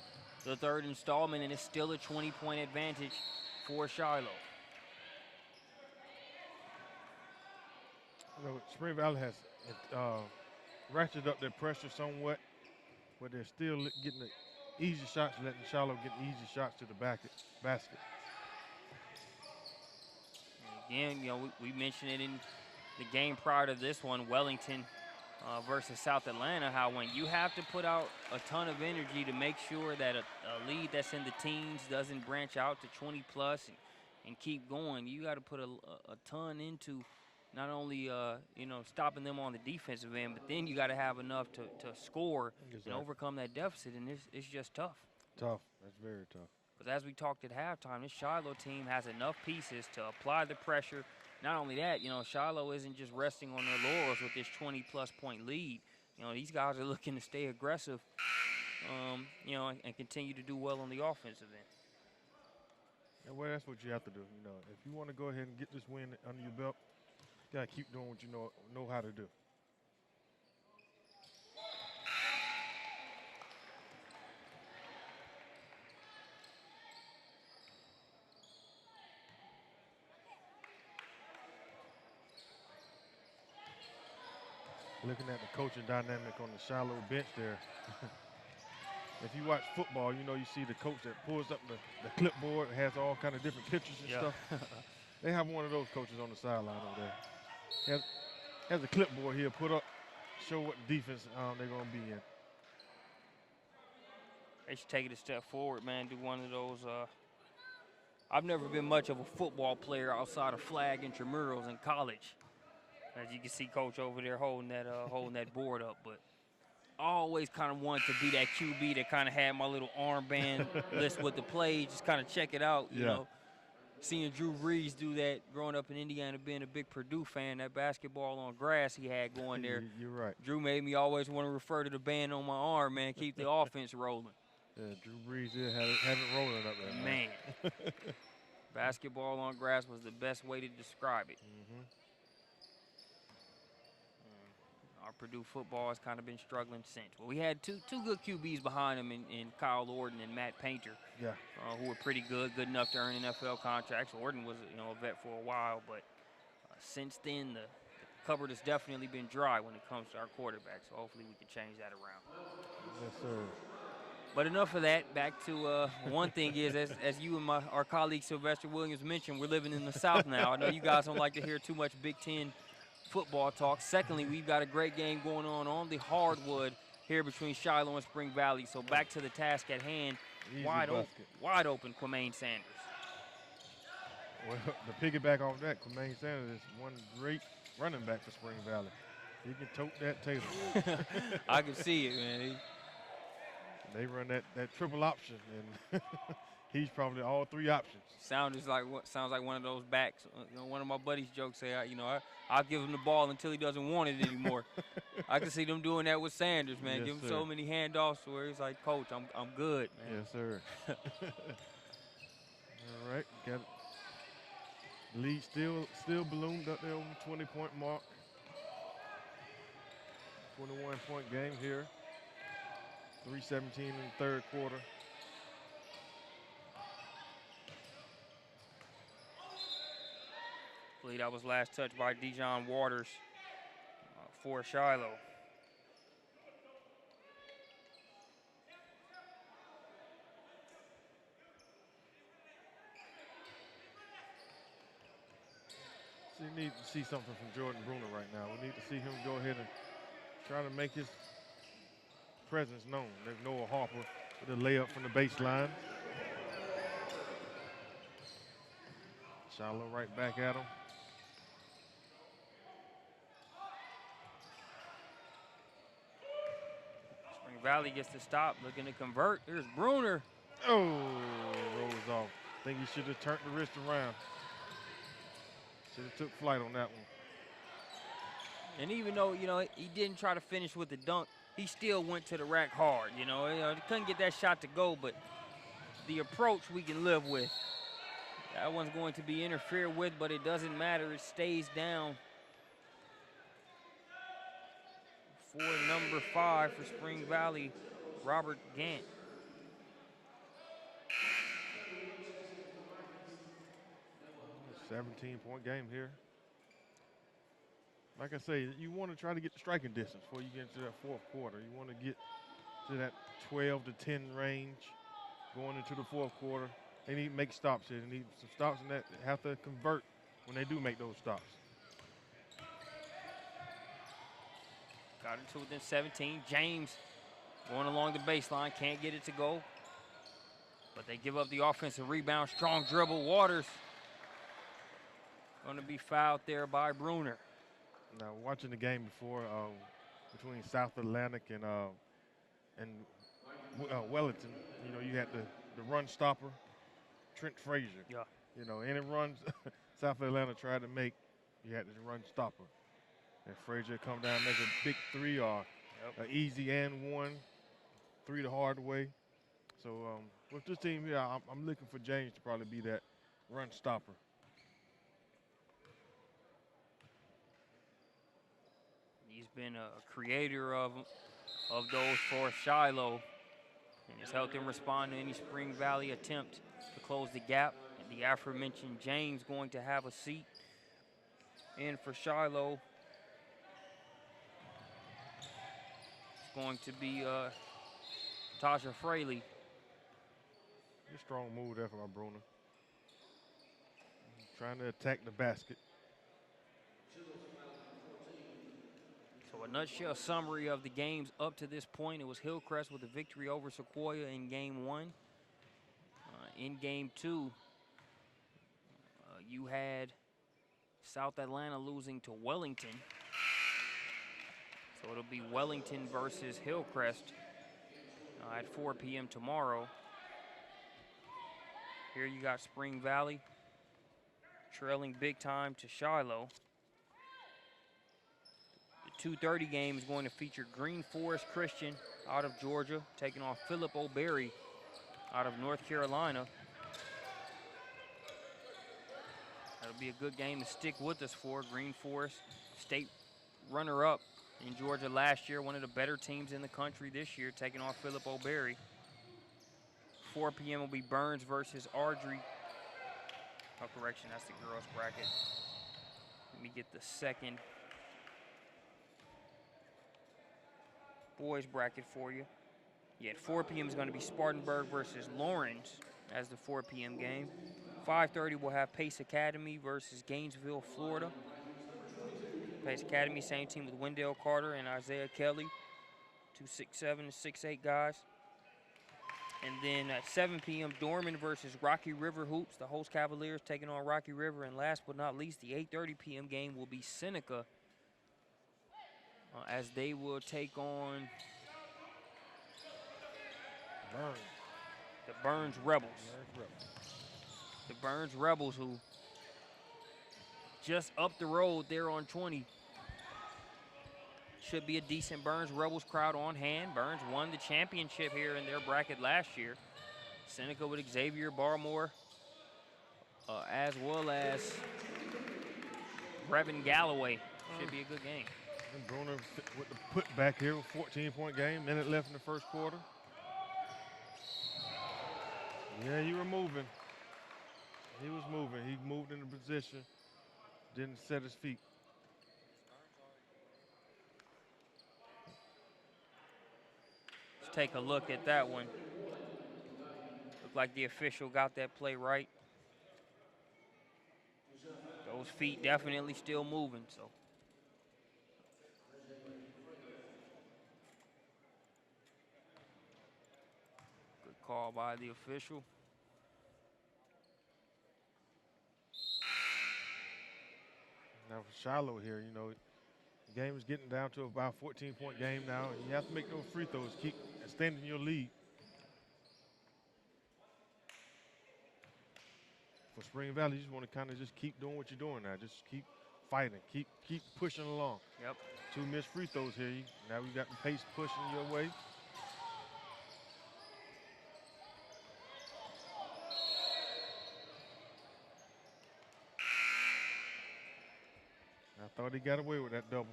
the third installment, and it's still a 20-point advantage for Shiloh. You know, Spring Valley has ratcheted up their pressure somewhat, but they're still getting the easy shots, letting Shiloh get easy shots to the basket. Again, you know, we mentioned it in the game prior to this one, Wellington versus South Atlanta, how when you have to put out a ton of energy to make sure that a lead that's in the teens doesn't branch out to 20 plus and keep going, you got to put a ton into not only you know, stopping them on the defensive end, but then you got to have enough to score and overcome that deficit, and it's just tough. Tough. That's very tough. Because as we talked at halftime, this Shiloh team has enough pieces to apply the pressure. Not only that, you know, Shiloh isn't just resting on their laurels with this 20-plus point lead. You know, these guys are looking to stay aggressive, you know, and continue to do well on the offensive end. And well, that's what you have to do. You know, if you want to go ahead and get this win under your belt, you got to keep doing what you know how to do. Looking at the coaching dynamic on the Shiloh bench there. If you watch football, you know you see the coach that pulls up the clipboard, has all kind of different pictures and stuff. They have one of those coaches on the sideline over there. Has a clipboard here, put up, show what defense they're going to be in. They should take it a step forward, man, do one of those. I've never been much of a football player outside of flag intramurals in college. As you can see, Coach over there holding that board up, but I always kind of wanted to be that QB that kind of had my little armband list with the plays, just kind of check it out, you know. Seeing Drew Brees do that growing up in Indiana, being a big Purdue fan, that basketball on grass he had going there. You're right. Drew made me always want to refer to the band on my arm, man, keep the offense rolling. Yeah, Drew Brees did have it rolling up there, man. Basketball on grass was the best way to describe it. Mm-hmm. Our Purdue football has kind of been struggling since. Well, we had two good QBs behind him in Kyle Orton and Matt Painter, who were pretty good enough to earn NFL contracts. Orton was, you know, a vet for a while, but since then the cupboard has definitely been dry when it comes to our quarterback. So hopefully we can change that around. Yes, sir. But enough of that. Back to one thing is, as you and our colleague Sylvester Williams mentioned, we're living in the South now. I know you guys don't like to hear too much Big Ten football talk. Secondly, we've got a great game going on the hardwood here between Shiloh and Spring Valley. So back to the task at hand. Wide open, Quamaine Sanders. Well, the piggyback off that, Quamaine Sanders is one great running back for Spring Valley. He can tote that Taylor. I can see it, man. They run that triple option, and he's probably all three options. Sounds like one of those backs. One of my buddies jokes say, I'll give him the ball until he doesn't want it anymore. I can see them doing that with Sanders, man. Yes, Give him sir. so many handoffs where he's like, Coach, I'm good, man. Yes, sir. All right, got it. Lead still ballooned up there over the 20-point mark. 21-point game here. 3:17 in the third quarter. I believe that was last touch by Dijon Waters for Shiloh. So you need to see something from Jordan Bruner right now. We need to see him go ahead and try to make his presence known. There's Noah Harper with a layup from the baseline. Shiloh right back at him. Spring Valley gets the stop, looking to convert. There's Bruner. Oh, rolls off. Think he should have turned the wrist around. Should have took flight on that one. And even though, he didn't try to finish with the dunk, he still went to the rack hard, He couldn't get that shot to go, but the approach we can live with. That one's going to be interfered with, but it doesn't matter. It stays down. For number 5 for Spring Valley, Robert Gant. A 17-point game here. Like I say, you want to try to get the striking distance before you get into that fourth quarter. You want to get to that 12 to 10 range going into the fourth quarter. They need to make stops here. They need some stops in that. They have to convert when they do make those stops. Got it to within 17. James going along the baseline. Can't get it to go. But they give up the offensive rebound. Strong dribble. Waters going to be fouled there by Bruner. Now, watching the game before between South Atlantic and Wellington, you had the run stopper, Trent Frazier. Yeah. Any runs South Atlanta tried to make, you had the run stopper. And Frazier come down, make a big three or an easy and one, three the hard way. So with this team here, I'm looking for James to probably be that run stopper. He's been a creator of those for Shiloh and has helped them respond to any Spring Valley attempt to close the gap. And the aforementioned James going to have a seat. And for Shiloh, it's going to be Tasha Fraley. A strong move there from Bruner. Trying to attack the basket. So a nutshell summary of the games up to this point. It was Hillcrest with a victory over Sequoia in game 1. In game 2, you had South Atlanta losing to Wellington. So it'll be Wellington versus Hillcrest at 4 p.m. tomorrow. Here you got Spring Valley trailing big time to Shiloh. The 2:30 game is going to feature Green Forest Christian out of Georgia taking on Philip O'Berry out of North Carolina. That'll be a good game to stick with us for. Green Forest, state runner-up in Georgia last year, one of the better teams in the country this year, taking on Philip O'Berry. 4 p.m. will be Burns versus Ardrey. Oh, correction, that's the girls' bracket. Let me get the second boys bracket for you. Yeah, at 4 p.m. is going to be Spartanburg versus Lawrence as the 4 p.m. game. 5:30 we'll have Pace Academy versus Gainesville, Florida. Pace Academy, same team with Wendell Carter and Isaiah Kelly, 2 6'7" and 6'8" guys. And then at 7 p.m., Dorman versus Rocky River Hoops. The host Cavaliers taking on Rocky River. And last but not least, the 8:30 p.m. game will be Seneca as they will take on the Burns Rebels. The Burns Rebels, who just up the road there on 20. Should be a decent Burns Rebels crowd on hand. Burns won the championship here in their bracket last year. Seneca with Xavier Barmore, as well as Brevin Galloway. Should be a good game. And Bruner with the putback here, 14-point game, minute left in the first quarter. Yeah, you were moving. He was moving. He moved into position, didn't set his feet. Let's take a look at that one. Looked like the official got that play right. Those feet definitely still moving, so. Good call by the official. Now for Shiloh here, you know, the game is getting down to about a 14-point game now, and you have to make those free throws, keep extending your lead. For Spring Valley, you just want to kind of just keep doing what you're doing now. Just keep fighting, keep pushing along. Yep. 2 missed free throws here. Now we got the pace pushing your way. I thought he got away with that double.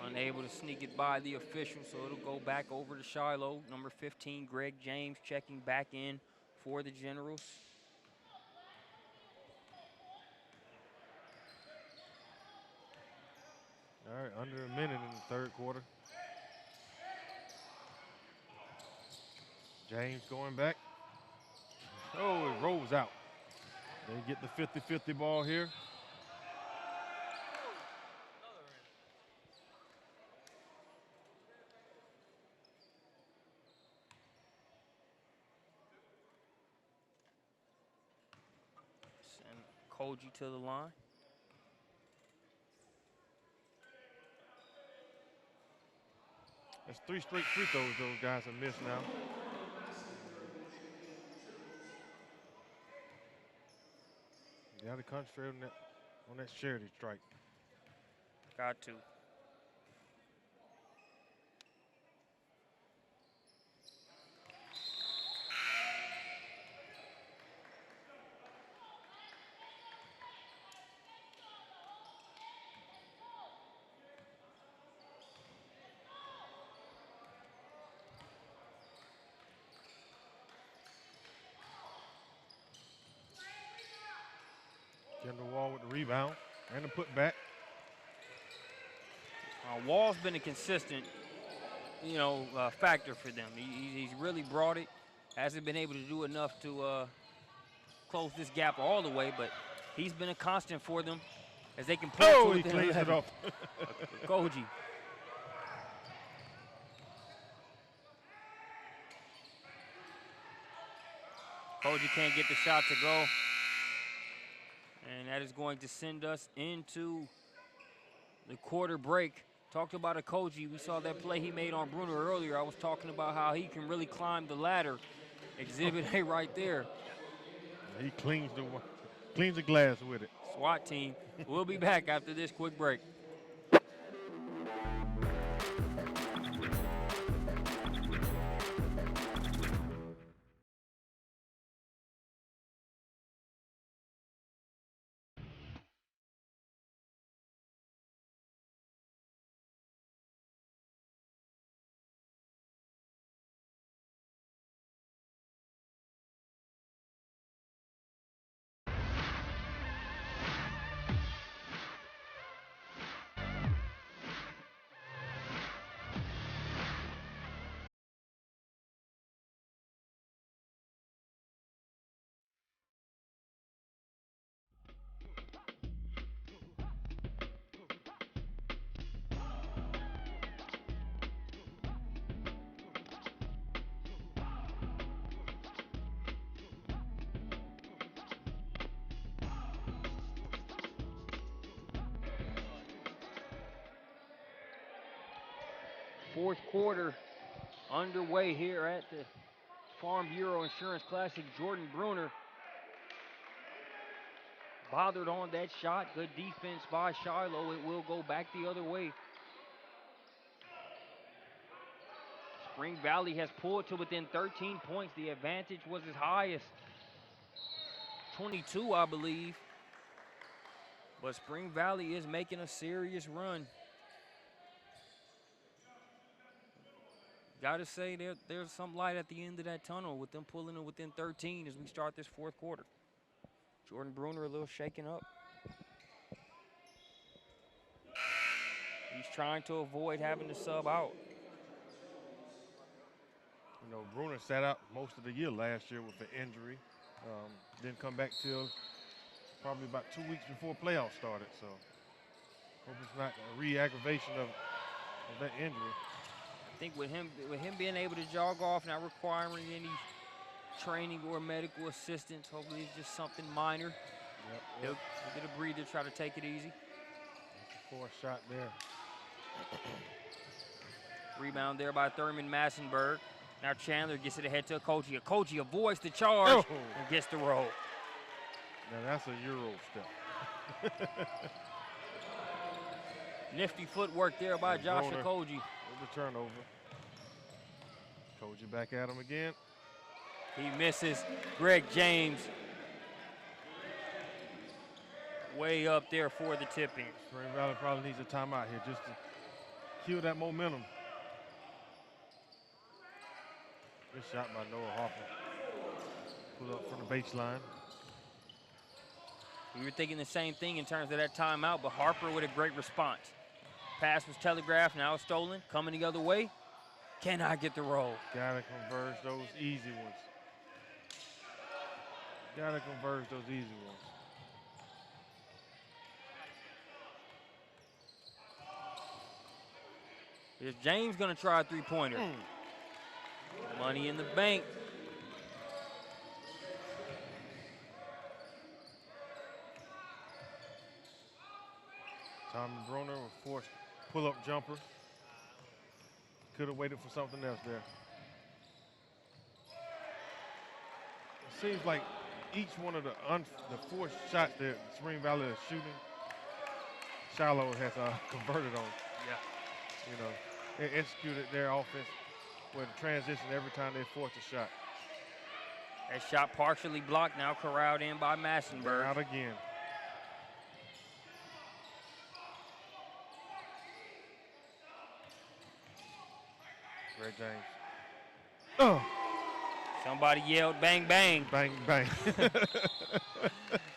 Unable to sneak it by the official, so it'll go back over to Shiloh. Number 15, Greg James, checking back in for the Generals. All right, under a minute in the third quarter. James going back. Oh, it rolls out. They get the 50-50 ball here. Send Koji to the line. That's 3 straight free throws those guys have missed now. You got to concentrate on that charity strike. Got to. Kendall Wall with the rebound and the putback. Wall's been a consistent, factor for them. He's really brought it. Hasn't been able to do enough to close this gap all the way, but he's been a constant for them as they can pull Oh, to he cleans it off. Koji. Koji can't get the shot to go. And that is going to send us into the quarter break. Talked about a Koji. We saw that play he made on Bruner earlier. I was talking about how he can really climb the ladder. Exhibit A right there. He cleans the glass with it. SWAT team. We'll be back after this quick break. Fourth quarter underway here at the Farm Bureau Insurance Classic. Jordan Bruner bothered on that shot. Good defense by Shiloh. It will go back the other way. Spring Valley has pulled to within 13 points. The advantage was as high as 22, I believe. But Spring Valley is making a serious run. Got to say there's some light at the end of that tunnel with them pulling it within 13 as we start this fourth quarter. Jordan Bruner a little shaken up. He's trying to avoid having to sub out. You know, Bruner sat out most of the year last year with an injury. Didn't come back till probably about 2 weeks before playoffs started. So hope it's not a re-aggravation of that injury. I think with him being able to jog off, not requiring any training or medical assistance, hopefully it's just something minor. He'll get a breather, try to take it easy. That's a forced shot there. Rebound there by Thurman Massenberg. Now Chandler gets it ahead to Okogie. Okogie avoids the charge and gets the roll. Now that's a Euro step. Nifty footwork there by Josh Bruner Okogie. with the turnover. Okogie back at him again. He misses. Greg James way up there for the tip-in. Spring Valley probably needs a timeout here just to kill that momentum. Good shot by Noah Harper. Pull up from the baseline. We were thinking the same thing in terms of that timeout, but Harper with a great response. Pass was telegraphed, now stolen, coming the other way. Cannot get the roll. Gotta converge those easy ones. Gotta converge those easy ones. Is James gonna try a three-pointer? Money in the bank. Tommy Bruner was forced pull-up jumper. Could have waited for something else there. It seems like each one of the forced shots that Spring Valley is shooting, Shiloh has converted on. Yeah. You know, they executed their offense with a transition every time they forced a shot. That shot partially blocked, now corralled in by Massenberg. Out again. Greg James. Oh! Somebody yelled bang, bang. Bang, bang.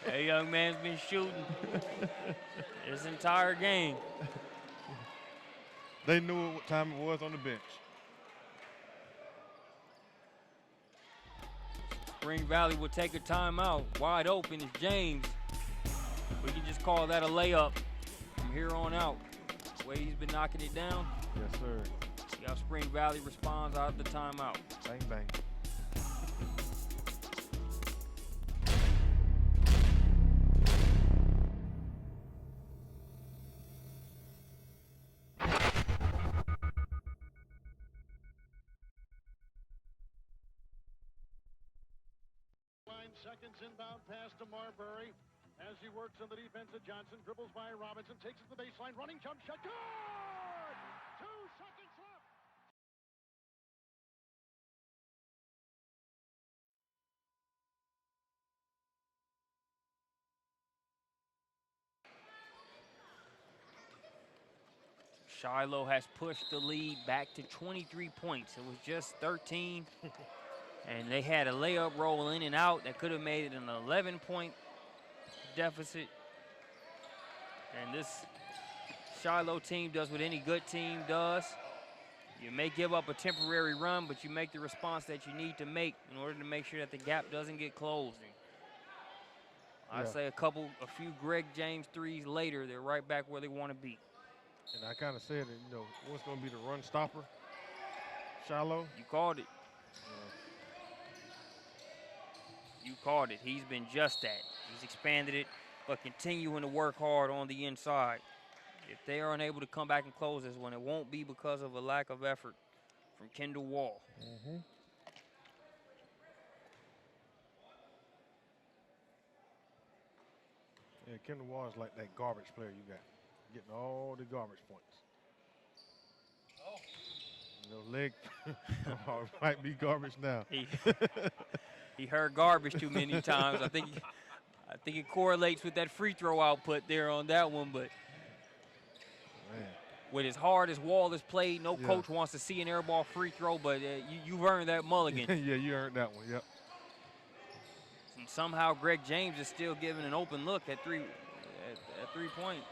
That young man's been shooting this entire game. They knew what time it was on the bench. Spring Valley will take a timeout. Wide open is James. We can just call that a layup from here on out. The way he's been knocking it down. Yes, sir. See how Spring Valley responds out of the timeout. Bang, bang. Seconds inbound pass to Marbury as he works on the defense of Johnson, dribbles by Robinson, takes it to the baseline, running jump shot, good! 2 seconds left. Shiloh has pushed the lead back to 23 points. It was just 13. And they had a layup roll in and out that could have made it an 11-point deficit. And this Shiloh team does what any good team does. You may give up a temporary run, but you make the response that you need to make in order to make sure that the gap doesn't get closed. I'd say a few Greg James threes later, they're right back where they want to be. And I kind of said that, you know, what's going to be the run stopper? Shiloh? You called it. You called it. He's been just that. He's expanded it, but continuing to work hard on the inside. If they are unable to come back and close this one, it won't be because of a lack of effort from Kendall Wall. Mm-hmm. Yeah, Kendall Wall is like that garbage player you got, getting all the garbage points. Oh. Leg might be garbage now. He heard garbage too many times. I think it correlates with that free throw output there on that one. But Man. with as hard as Wall has played, no coach wants to see an air ball free throw. But you've earned that mulligan. Yeah, you earned that one. Yep. And somehow Greg James is still giving an open look at three-point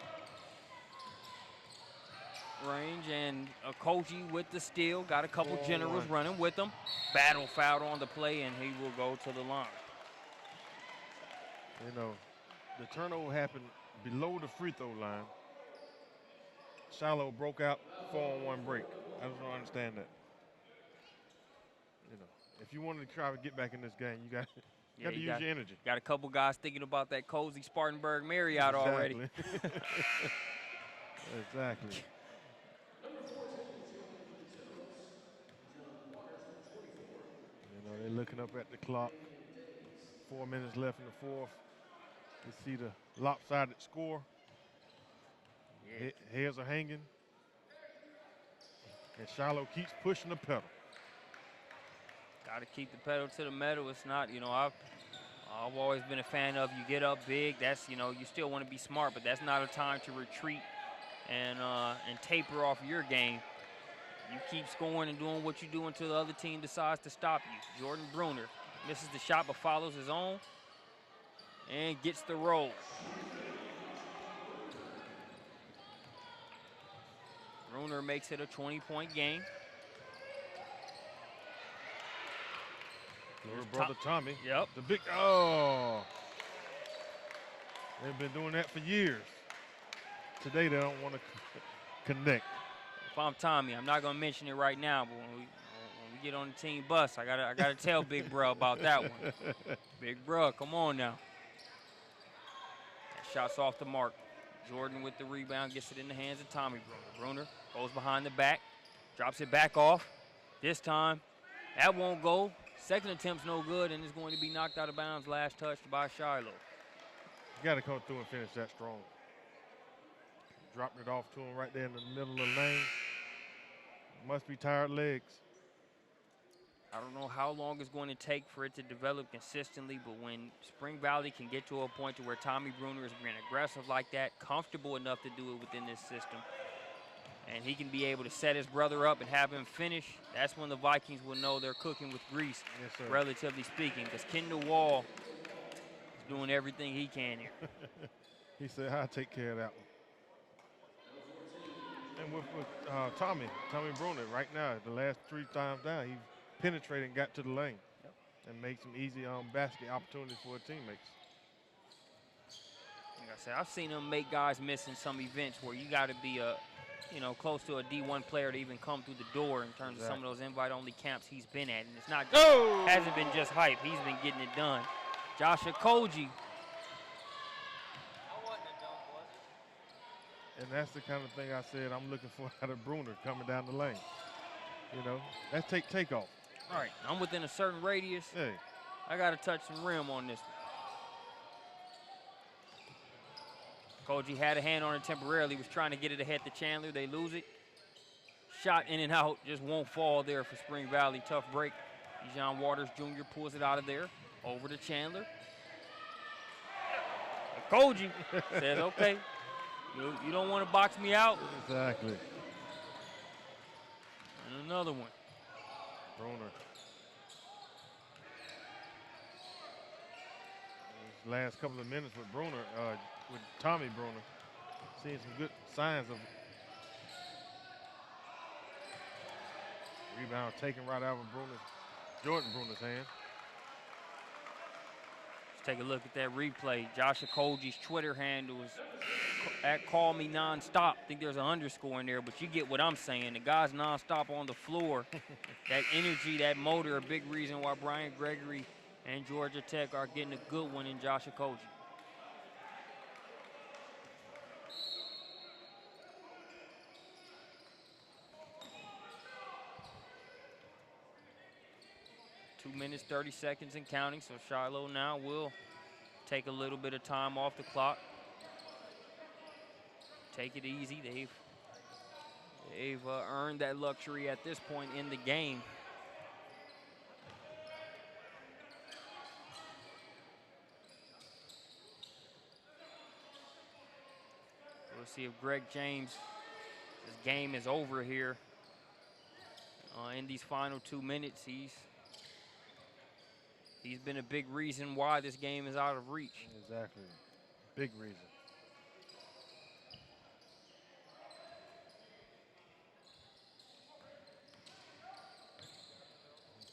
range, and Okoji with the steal. Got a couple generals running with him. Battle fouled on the play, and he will go to the line. You know, the turnover happened below the free throw line. Shiloh broke out 4-on-1 break. I just don't understand that. You know, if you wanted to try to get back in this game, you got to use your energy. Got a couple guys thinking about that cozy Spartanburg Marriott already. Exactly. You know, they're looking up at the clock. 4 minutes left in the fourth. You see the lopsided score. Yeah. Heads are hanging. And Shiloh keeps pushing the pedal. Got to keep the pedal to the metal. It's not, you know, I've always been a fan of you get up big. That's, you know, you still want to be smart, but that's not a time to retreat and taper off your game. You keep scoring and doing what you do until the other team decides to stop you. Jordan Bruner misses the shot but follows his own and gets the roll. Bruner makes it a 20-point game. Little brother Tommy. Yep. The big, oh. They've been doing that for years. Today they don't want to connect. If I'm Tommy, I'm not gonna mention it right now, but when we get on the team bus, I gotta tell Big Bro about that one. Big Bro, come on now. That shot's off the mark. Jordan with the rebound gets it in the hands of Tommy Bruner. Bruner goes behind the back, drops it back off. This time, that won't go. Second attempt's no good, and it's going to be knocked out of bounds. Last touched by Shiloh. You got to come through and finish that strong. Dropped it off to him right there in the middle of the lane. Must be tired legs. I don't know how long it's going to take for it to develop consistently, but when Spring Valley can get to a point to where Tommy Bruner is being aggressive like that, comfortable enough to do it within this system, and he can be able to set his brother up and have him finish, that's when the Vikings will know they're cooking with grease, relatively speaking, because Kendall Wall is doing everything he can here. He said, I'll take care of that one. And with Tommy Bruner, right now, the last 3 times down, he penetrated and got to the lane and made some easy basket opportunities for his teammates. Like I said, I've seen him make guys miss in some events where you got to be close to a D1 player to even come through the door in terms of some of those invite-only camps he's been at. And it's not hasn't been just hype. He's been getting it done. Josh Okoji. And that's the kind of thing I said I'm looking for out of Bruner coming down the lane. You know, that's takeoff. All right, I'm within a certain radius. Hey. I got to touch some rim on this one. Koji had a hand on it temporarily, was trying to get it ahead to Chandler. They lose it. Shot in and out, just won't fall there for Spring Valley. Tough break. Ejon Waters Jr. pulls it out of there. Over to Chandler. Koji says, okay, you don't want to box me out. Exactly. And another one. Bruner. These last couple of minutes with Bruner, with Tommy Bruner, seeing some good signs of rebound taken right out of Jordan Bruner's hand. Let's take a look at that replay. Josh Okoji's Twitter handle is at Call Me Nonstop. I think there's an underscore in there, but you get what I'm saying. The guy's nonstop on the floor. That energy, that motor, a big reason why Brian Gregory and Georgia Tech are getting a good one in Josh Okoji. minutes, 30 seconds and counting. So Shiloh now will take a little bit of time off the clock. Take it easy. They've earned that luxury at this point in the game. We'll see if Greg James, his game is over here in these final 2 minutes. He's been a big reason why this game is out of reach. Exactly. Big reason.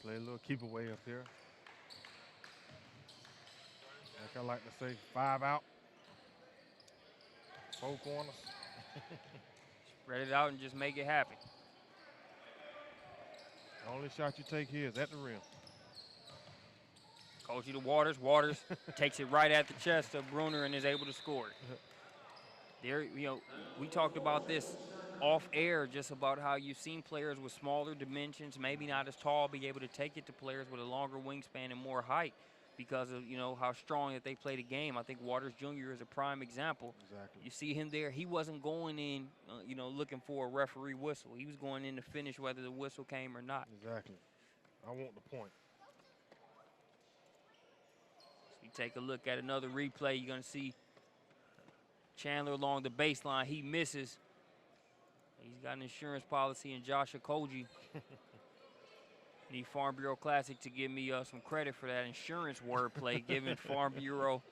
Play a little keep away up here. Like I like to say, 5 out. 4 corners. Spread it out and just make it happen. The only shot you take here is at the rim. Calls you to Waters. Waters takes it right at the chest of Bruner and is able to score it. There, we talked about this off air, just about how you've seen players with smaller dimensions, maybe not as tall, be able to take it to players with a longer wingspan and more height because of how strong that they play the game. I think Waters Jr. is a prime example. Exactly. You see him there. He wasn't going in, looking for a referee whistle. He was going in to finish whether the whistle came or not. Exactly. I want the point. So you take a look at another replay. You're going to see Chandler along the baseline. He misses. He's got an insurance policy in Josh Okoji. Need Farm Bureau Classic to give me some credit for that insurance wordplay, given Farm Bureau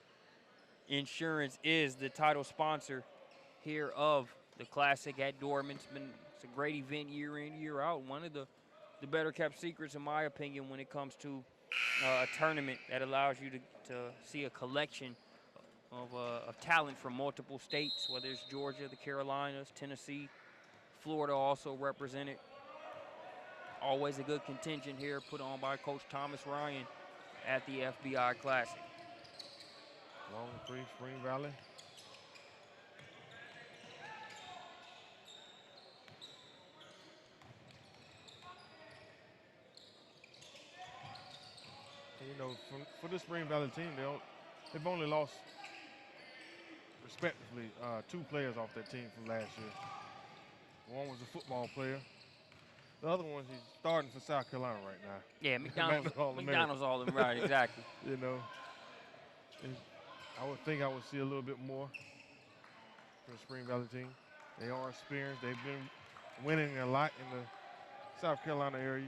Insurance is the title sponsor here of the Classic at Dorman. It's a great event year in, year out. One of the better kept secrets, in my opinion, when it comes to a tournament that allows you to see a collection of talent from multiple states, whether it's Georgia, the Carolinas, Tennessee, Florida also represented. Always a good contingent here put on by Coach Thomas Ryan at the FBI Classic. Long 3, Spring Valley. And, for this Spring Valley team, they've only lost, respectively, 2 players off that team from last year. One was a football player. The other one, he's starting for South Carolina right now. Yeah, McDonald's all in, right, exactly. I would think I would see a little bit more from the Spring Valley team. They are experienced. They've been winning a lot in the South Carolina area,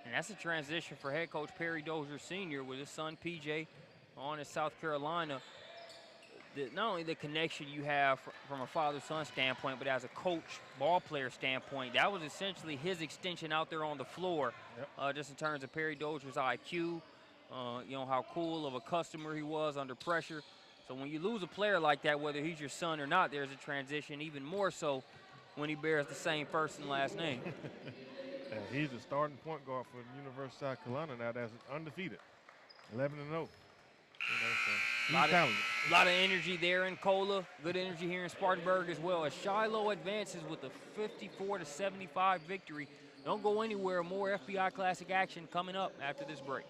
And that's a transition for head coach Perry Dozier Sr. with his son PJ on in South Carolina. Not only the connection you have from a father-son standpoint, but as a coach, ball player standpoint, that was essentially his extension out there on the floor. Yep. Just in terms of Perry Dozier's IQ, how cool of a customer he was under pressure. So when you lose a player like that, whether he's your son or not, there's a transition, even more so when he bears the same first and last name. And he's the starting point guard for the University of South Carolina now that's undefeated, 11-0. A lot of energy there in Cola. Good energy here in Spartanburg as well, as Shiloh advances with a 54-75 victory. Don't go anywhere. More FBI Classic action coming up after this break.